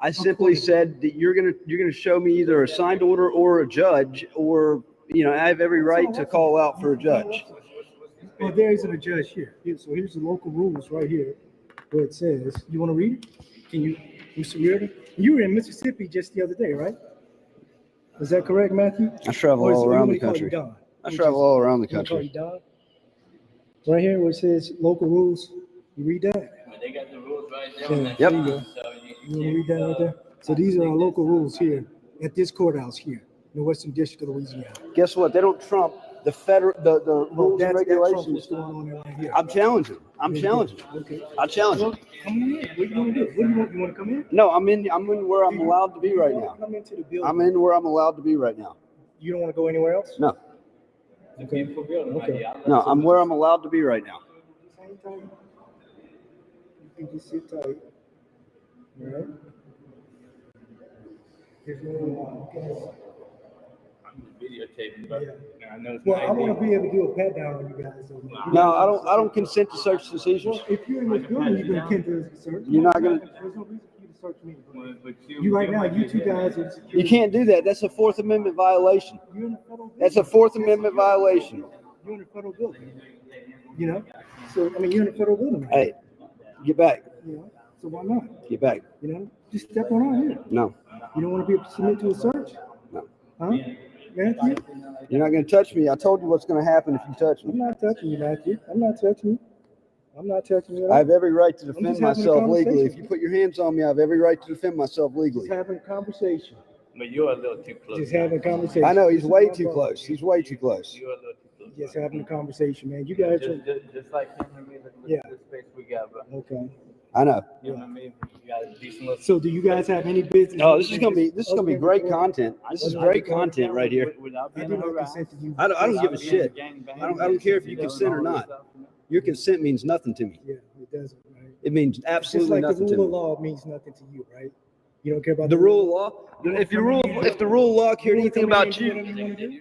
Speaker 7: I simply said that you're gonna show me either a signed order or a judge, or I have every right to call out for a judge.
Speaker 5: Well, there isn't a judge here. So here's the local rules right here, where it says. You want to read it? Can you, Mr. Reardon? You were in Mississippi just the other day, right? Is that correct, Matthew?
Speaker 7: I travel
Speaker 5: Or is-
Speaker 7: all
Speaker 5: or you
Speaker 7: around
Speaker 5: want
Speaker 7: the
Speaker 5: me to call you
Speaker 7: country.
Speaker 5: Don?
Speaker 7: I travel all around the
Speaker 5: You want me to call
Speaker 7: country.
Speaker 5: you Don? Right here where it says local rules. You read that?
Speaker 8: They got the rules right there.
Speaker 5: Yeah,
Speaker 8: on that
Speaker 7: Yep.
Speaker 8: sign,
Speaker 5: there you
Speaker 8: so
Speaker 5: You want to read that right there? So these are our local rules here at this courthouse here in the Western District of Louisiana.
Speaker 7: Guess what? They don't trump the rules and
Speaker 5: That's
Speaker 7: regulations.
Speaker 5: what's going on right here.
Speaker 7: I'm challenging. I'm challenging.
Speaker 5: Okay.
Speaker 7: I challenge
Speaker 5: Well,
Speaker 7: it.
Speaker 5: come on in. What do you want to do? What do you want? You want to come in?
Speaker 7: No, I'm in where I'm allowed to be right now.
Speaker 5: Come into the building.
Speaker 7: I'm in where I'm allowed to be right now.
Speaker 5: You don't want to go anywhere else?
Speaker 7: No,
Speaker 5: Okay. Okay.
Speaker 7: no, I'm where I'm allowed to be right now.
Speaker 5: Hang tight. You can just sit tight. All right. There's no
Speaker 8: I'm videotaping, but I know it's
Speaker 5: Well, I
Speaker 8: not
Speaker 5: want to
Speaker 8: illegal.
Speaker 5: be able to do a pat down on you guys. So
Speaker 7: No, I don't consent to search and seizures.
Speaker 5: Well, if you're in this building, you're going to search.
Speaker 7: You're not gonna-
Speaker 5: There's no reason for you to search me.
Speaker 8: But
Speaker 5: You right now, you two guys are.
Speaker 7: You can't do that. That's a Fourth Amendment violation.
Speaker 5: You're in a federal building.
Speaker 7: That's a Fourth Amendment violation.
Speaker 5: You're in a federal building. You know? So, I mean, you're in a federal building. Right?
Speaker 7: Hey, get back.
Speaker 5: You know? So why not?
Speaker 7: Get back.
Speaker 5: You know? Just step on out here.
Speaker 7: No,
Speaker 5: You don't want to be able to submit to a search?
Speaker 7: no.
Speaker 5: Huh? Matthew?
Speaker 7: You're not going to touch me. I told you what's going to happen if you touch
Speaker 5: I'm
Speaker 7: me.
Speaker 5: not touching you, Matthew. I'm not touching you. I'm not touching you at all.
Speaker 7: I have every right to defend
Speaker 5: just having a
Speaker 7: myself legally.
Speaker 5: conversation.
Speaker 7: If you put your hands on me, I have every right to defend myself
Speaker 5: Just
Speaker 7: legally.
Speaker 5: having a conversation.
Speaker 8: But you're a little too close.
Speaker 5: Just having a conversation.
Speaker 7: I know he's
Speaker 5: This is
Speaker 7: way
Speaker 5: my
Speaker 7: too
Speaker 5: brother.
Speaker 7: close. He's way too close.
Speaker 8: You're a little too close.
Speaker 5: Just having a conversation, man. You guys are.
Speaker 8: Just like him and me, look
Speaker 5: Yeah.
Speaker 8: at the space we got, bro.
Speaker 5: Okay.
Speaker 7: I know.
Speaker 8: You know what I mean? You got a decent little.
Speaker 5: So do you guys have any business?
Speaker 7: Oh, this is gonna be
Speaker 5: Okay,
Speaker 7: great
Speaker 5: okay.
Speaker 7: content. This is great content right here.
Speaker 8: Without
Speaker 5: I
Speaker 8: being
Speaker 5: do not
Speaker 8: harassed.
Speaker 5: consent to you.
Speaker 7: I don't give a shit.
Speaker 8: I
Speaker 7: don't care if you consent or not. Your consent means nothing to me.
Speaker 5: Yeah, it doesn't, right?
Speaker 7: It means
Speaker 5: Just
Speaker 7: absolutely
Speaker 5: like the
Speaker 7: nothing to
Speaker 5: rule of
Speaker 7: me.
Speaker 5: law means nothing to you, right? You don't care about
Speaker 7: The rule of law. If the rule of law cared anything about you,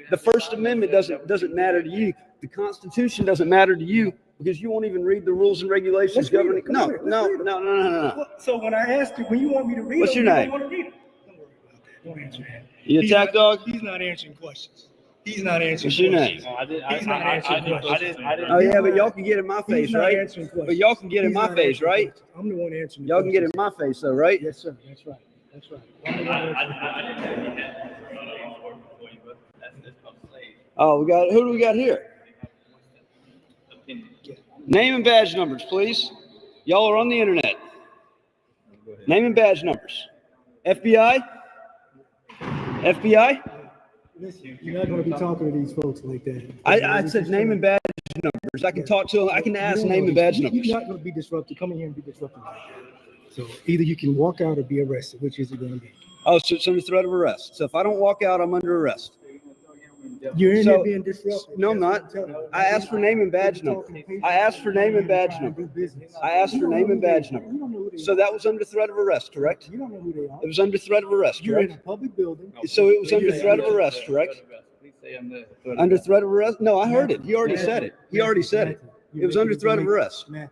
Speaker 7: the First Amendment doesn't matter to you. The Constitution doesn't matter to you because you won't even read the rules and regulations
Speaker 5: Let's read it.
Speaker 7: governing.
Speaker 5: Come
Speaker 7: No,
Speaker 5: here. Let's
Speaker 7: no,
Speaker 5: read it.
Speaker 7: no, no, no, no.
Speaker 5: Well, so when I asked you, when you want me to read
Speaker 7: What's
Speaker 5: them,
Speaker 7: your
Speaker 5: you
Speaker 7: name?
Speaker 5: don't want to read them. Don't worry about that. Don't answer that.
Speaker 7: You
Speaker 5: He's
Speaker 7: attack
Speaker 5: not-
Speaker 7: dog?
Speaker 5: He's not answering questions. He's not answering
Speaker 7: What's your name?
Speaker 5: questions.
Speaker 8: No, I did.
Speaker 5: He's not answering questions.
Speaker 7: Oh yeah, but y'all can get in my
Speaker 5: He's
Speaker 7: face,
Speaker 5: not
Speaker 7: right?
Speaker 5: answering questions.
Speaker 7: But y'all can get in
Speaker 5: He's
Speaker 7: my
Speaker 5: not
Speaker 7: face,
Speaker 5: answering
Speaker 7: right?
Speaker 5: questions. I'm the one answering.
Speaker 7: Y'all can get in
Speaker 5: questions.
Speaker 7: my face, though, right?
Speaker 5: Yes, sir. That's right. That's right. I'm the one answering.
Speaker 8: I didn't know he had for you, but that's called slave
Speaker 7: Oh, who do we got here?
Speaker 8: opinion.
Speaker 7: Name and badge numbers, please. Y'all are on the internet. Name and badge numbers. FBI? FBI?
Speaker 5: Listen, you're not going to be talking to these folks like that.
Speaker 7: I said name and badge numbers. I can talk to them. I can ask name and badge numbers.
Speaker 5: You're not going to be disrupted. Come in here and be disrupted. So either you can walk out or be arrested. Which is it going to be?
Speaker 7: Oh, so it's under threat of arrest. So if I don't walk out, I'm under arrest.
Speaker 5: You're in
Speaker 7: So-
Speaker 5: there being disrupted.
Speaker 7: No, I'm not. I asked for name and badge number. I asked for name and badge number. I asked for name and badge number.
Speaker 5: You don't know who they
Speaker 7: So
Speaker 5: are.
Speaker 7: that was under threat of arrest, correct?
Speaker 5: You don't know who they are.
Speaker 7: It was under threat of arrest,
Speaker 5: You're in
Speaker 7: correct?
Speaker 5: a public building.
Speaker 7: So it was under threat of arrest, correct?
Speaker 8: Please say under
Speaker 7: Under threat of arrest? No, I heard it. He already said it. He already said it. It was under threat of arrest.
Speaker 5: Matthew.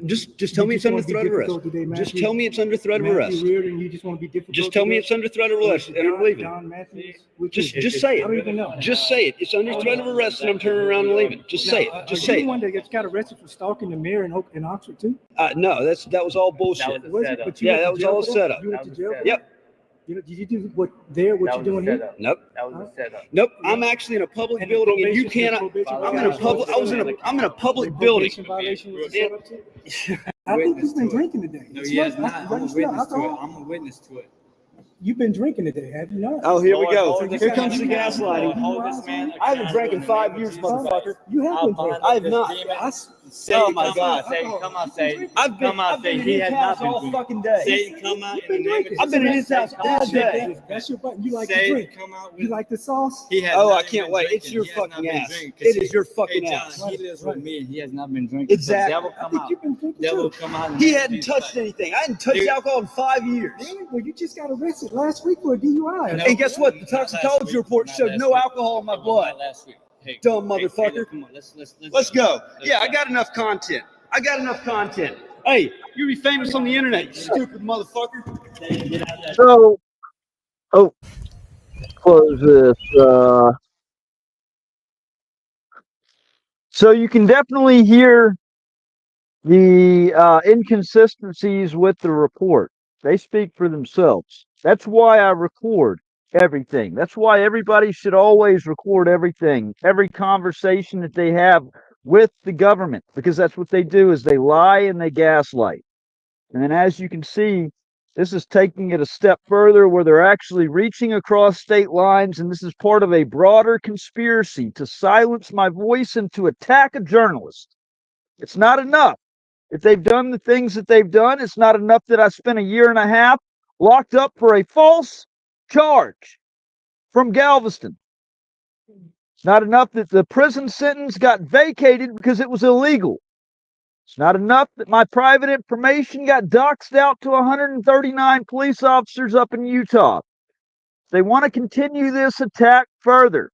Speaker 7: Just tell me it's under threat of arrest. Just tell me it's under threat of arrest.
Speaker 5: Matthew Reardon, you just want to be difficult.
Speaker 7: Just tell me
Speaker 5: today?
Speaker 7: it's under threat of arrest and I'm leaving.
Speaker 5: John Matthews, which
Speaker 7: Just
Speaker 5: is-
Speaker 7: just say
Speaker 5: I don't even
Speaker 7: it.
Speaker 5: know.
Speaker 7: Just say it. It's under threat of arrest and I'm turning around and leaving. Just say it. Just
Speaker 5: Are you
Speaker 7: say
Speaker 5: the
Speaker 7: it.
Speaker 5: one that got arrested for stalking the mayor in Oxford too?
Speaker 7: No, that was all bullshit.
Speaker 5: Was it?
Speaker 8: Setup.
Speaker 5: But you
Speaker 7: Yeah,
Speaker 5: went
Speaker 7: that
Speaker 5: to
Speaker 7: was
Speaker 5: jail
Speaker 7: all
Speaker 5: for that?
Speaker 7: set up.
Speaker 5: You went to
Speaker 8: That was
Speaker 5: jail?
Speaker 8: a
Speaker 5: for
Speaker 7: Yep.
Speaker 5: that? Did you do what there? What you doing here?
Speaker 7: Nope.
Speaker 8: That was a setup.
Speaker 7: Nope. I'm actually in a public
Speaker 5: And the
Speaker 7: building and you
Speaker 5: probation-
Speaker 7: cannot.
Speaker 5: probation
Speaker 7: I'm in a public. I'm in a public building.
Speaker 5: Probation violation was a setup too? I think you've been drinking today.
Speaker 9: No, he has not. I'm a
Speaker 5: You smell
Speaker 9: witness to it.
Speaker 5: alcohol?
Speaker 9: I'm a witness to it.
Speaker 5: You've been drinking today, have you not?
Speaker 7: Oh, here we go.
Speaker 8: Hold this
Speaker 7: Here comes the
Speaker 8: man
Speaker 7: gaslighting.
Speaker 8: Hold this man.
Speaker 7: I haven't drank in 5 years, motherfucker.
Speaker 5: You have been drinking.
Speaker 7: I have not.
Speaker 8: Oh
Speaker 7: my God.
Speaker 8: Satan, come on, Satan.
Speaker 7: I've been.
Speaker 8: Come on,
Speaker 7: I've been
Speaker 8: Satan.
Speaker 7: in
Speaker 8: He
Speaker 7: his
Speaker 8: has
Speaker 7: house
Speaker 8: not been
Speaker 7: all
Speaker 8: drinking.
Speaker 7: fucking day.
Speaker 8: Satan, come out
Speaker 5: You've
Speaker 8: in the
Speaker 5: been
Speaker 8: name
Speaker 5: drinking.
Speaker 8: of
Speaker 7: I've been in his house all day.
Speaker 5: That's your button. You like to
Speaker 8: Satan,
Speaker 5: drink.
Speaker 8: come out
Speaker 5: You
Speaker 8: with.
Speaker 5: like the sauce?
Speaker 8: He has
Speaker 7: Oh,
Speaker 8: not
Speaker 7: I
Speaker 8: even
Speaker 7: can't
Speaker 8: been
Speaker 7: wait.
Speaker 8: drinking.
Speaker 7: It's your
Speaker 8: He has not
Speaker 7: fucking
Speaker 8: been
Speaker 7: ass.
Speaker 8: drinking.
Speaker 7: It is your fucking
Speaker 8: Hey,
Speaker 7: ass.
Speaker 8: John, he lives with me and he has not been drinking.
Speaker 7: Exactly.
Speaker 8: So devil,
Speaker 5: I
Speaker 8: come
Speaker 5: think
Speaker 8: out.
Speaker 5: you've been drinking
Speaker 8: Devil,
Speaker 5: too.
Speaker 8: come out. in
Speaker 7: He
Speaker 8: the name of
Speaker 7: hadn't
Speaker 8: Jesus
Speaker 7: touched
Speaker 8: Christ.
Speaker 7: anything. I hadn't touched
Speaker 8: Dude.
Speaker 7: alcohol in 5 years.
Speaker 5: Damn, well, you just got arrested last week for a DUI.
Speaker 7: And guess what? The toxicology report showed no alcohol in my blood.
Speaker 8: Last week. Hey,
Speaker 7: Dumb
Speaker 8: hey,
Speaker 7: motherfucker.
Speaker 8: look, come on,
Speaker 7: Let's go. Yeah, I got enough content. I got enough content. Hey, you'll be famous on the internet, you stupid motherfucker. So, close this. So you can definitely hear the inconsistencies with the report. They speak for themselves. That's why I record everything. That's why everybody should always record everything, every conversation that they have with the government, because that's what they do is they lie and they gaslight. And then as you can see, This is taking it a step further where they're actually reaching across state lines, and this is part of a broader conspiracy to silence my voice and to attack a journalist. It's not enough that they've done the things that they've done. It's not enough that I spent a year and a half locked up for a false charge from Galveston. It's not enough that the prison sentence got vacated because it was illegal. It's not enough that my private information got doxed out to 139 police officers up in Utah. They want to continue this attack further.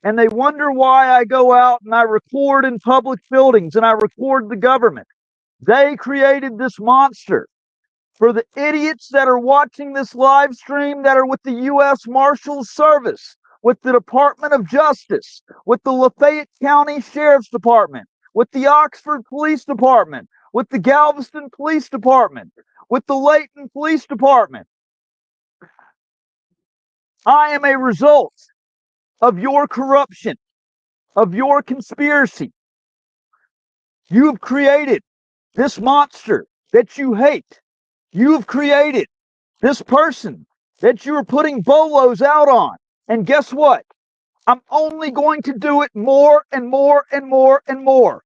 Speaker 7: And they wonder why I go out and I record in public buildings and I record the government. They created this monster. For the idiots that are watching this live stream that are with the U.S. Marshals Service, with the Department of Justice, with the Lafayette County Sheriff's Department, with the Oxford Police Department, with the Galveston Police Department, with the Layton Police Department. I am a result of your corruption, of your conspiracy. You have created this monster that you hate. You have created this person that you are putting bolos out on. And guess what? I'm only going to do it more and more and more and more.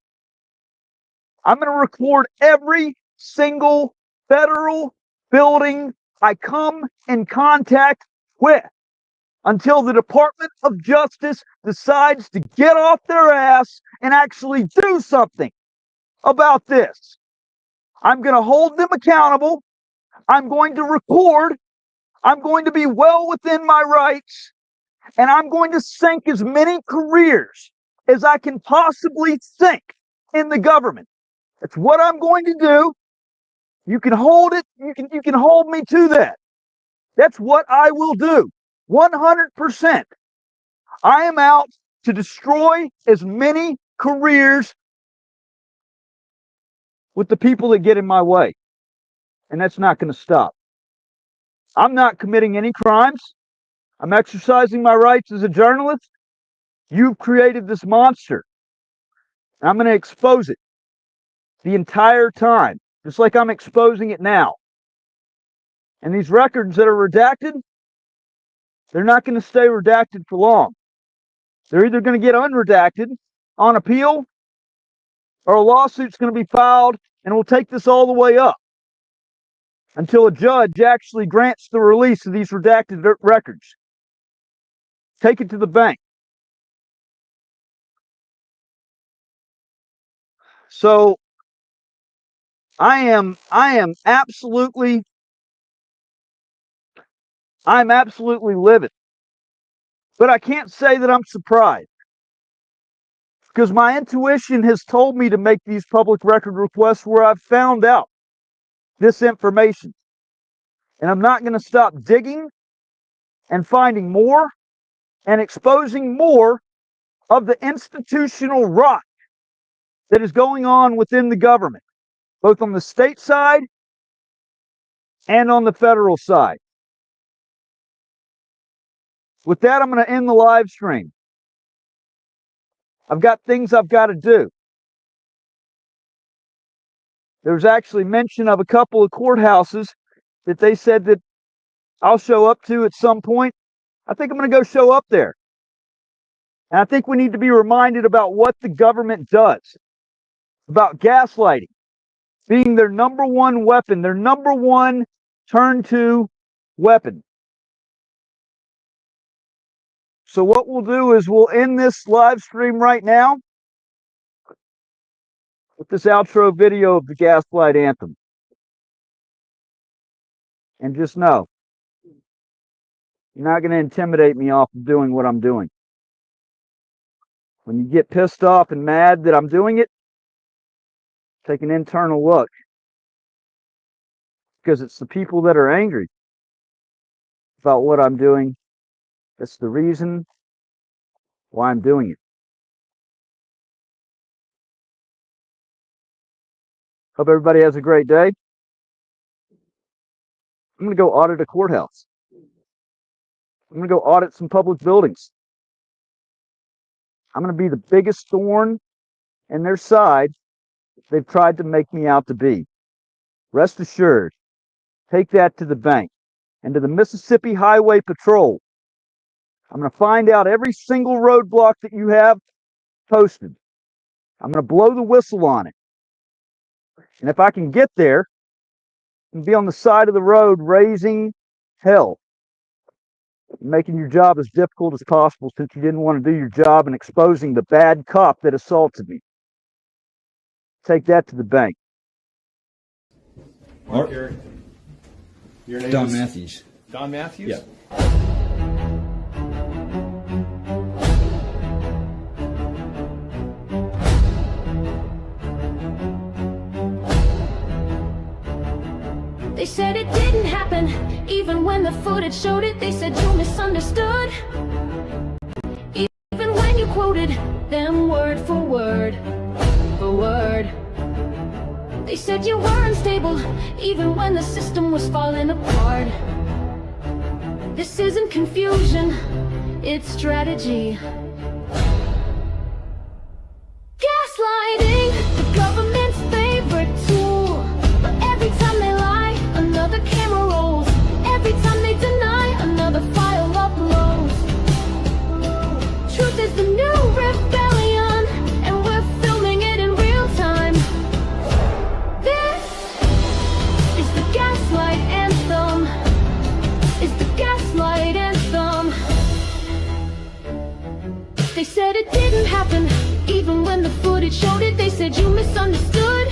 Speaker 7: I'm going to record every single federal building I come in contact with until the Department of Justice decides to get off their ass and actually do something about this. I'm going to hold them accountable. I'm going to record. I'm going to be well within my rights. And I'm going to sink as many careers as I can possibly sink in the government. That's what I'm going to do. You can hold it. You can hold me to that. That's what I will do. 100%. I am out to destroy as many careers with the people that get in my way. And that's not going to stop. I'm not committing any crimes. I'm exercising my rights as a journalist. You've created this monster. And I'm going to expose it the entire time, just like I'm exposing it now. And these records that are redacted, they're not going to stay redacted for long. They're either going to get unredacted on appeal, or a lawsuit's going to be filed, and we'll take this all the way up until a judge actually grants the release of these redacted records. Take it to the bank. So I'm absolutely livid. But I can't say that I'm surprised, because my intuition has told me to make these public record requests where I've found out this information. And I'm not going to stop digging and finding more and exposing more of the institutional rot that is going on within the government, both on the state side and on the federal side. With that, I'm going to end the live stream. I've got things I've got to do. There's actually mention of a couple of courthouses that they said that I'll show up to at some point. I think I'm going to go show up there. And I think we need to be reminded about what the government does, about gaslighting being their number one weapon, their number one turn-to weapon. So what we'll do is we'll end this live stream right now with this outro video of the Gaslight Anthem. And just know, you're not going to intimidate me off of doing what I'm doing. When you get pissed off and mad that I'm doing it, take an internal look. Because it's the people that are angry about what I'm doing that's the reason why I'm doing it. Hope everybody has a great day. I'm going to go audit a courthouse. I'm going to go audit some public buildings. I'm going to be the biggest thorn in their side they've tried to make me out to be. Rest assured, Take that to the bank and to the Mississippi Highway Patrol. I'm going to find out every single roadblock that you have posted. I'm going to blow the whistle on it. And if I can get there and be on the side of the road raising hell, making your job as difficult as possible since you didn't want to do your job and exposing the bad cop that assaulted me. Take that to the bank.
Speaker 9: Mark, your name
Speaker 10: Don
Speaker 9: is
Speaker 10: Matthews.
Speaker 9: Don Matthews?
Speaker 10: Yeah.
Speaker 11: They said it didn't happen, even when the footage showed it. They said you misunderstood, even when you quoted them word for word, for word. They said you were unstable, even when the system was falling apart. This isn't confusion, it's strategy. Gaslighting, the government's favorite tool. But every time they lie, another camera rolls. Every time they deny, another file uploads. Truth is the new rebellion, and we're filming it in real time. This is the gaslight anthem. It's the gaslight anthem. They said it didn't happen, even when the footage showed it. They said you misunderstood,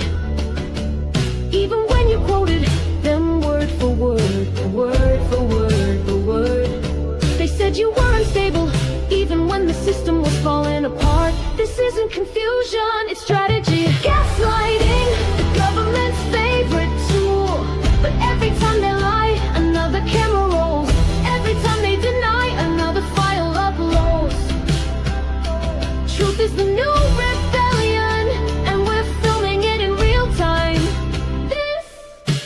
Speaker 11: even when you quoted them word for word, word for word, for word. They said you were unstable, even when the system was falling apart. This isn't confusion, it's strategy. Gaslighting, the government's favorite tool. But every time they lie, another camera rolls. Every time they deny, another file uploads. Truth is the new rebellion, and we're filming it in real time. This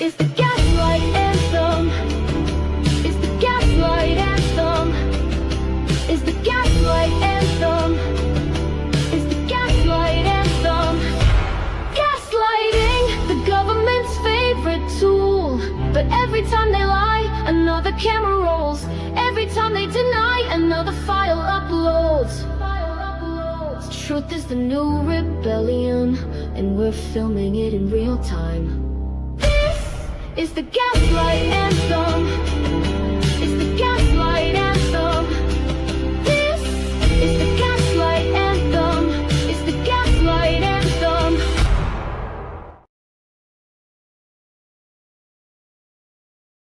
Speaker 11: is the gaslight anthem. It's the gaslight anthem. It's the gaslight anthem. It's the gaslight anthem. Gaslighting, the government's favorite tool. But every time they lie, another camera rolls. Every time they deny, another file uploads. Truth is the new rebellion, and we're filming it in real time. This is the gaslight anthem.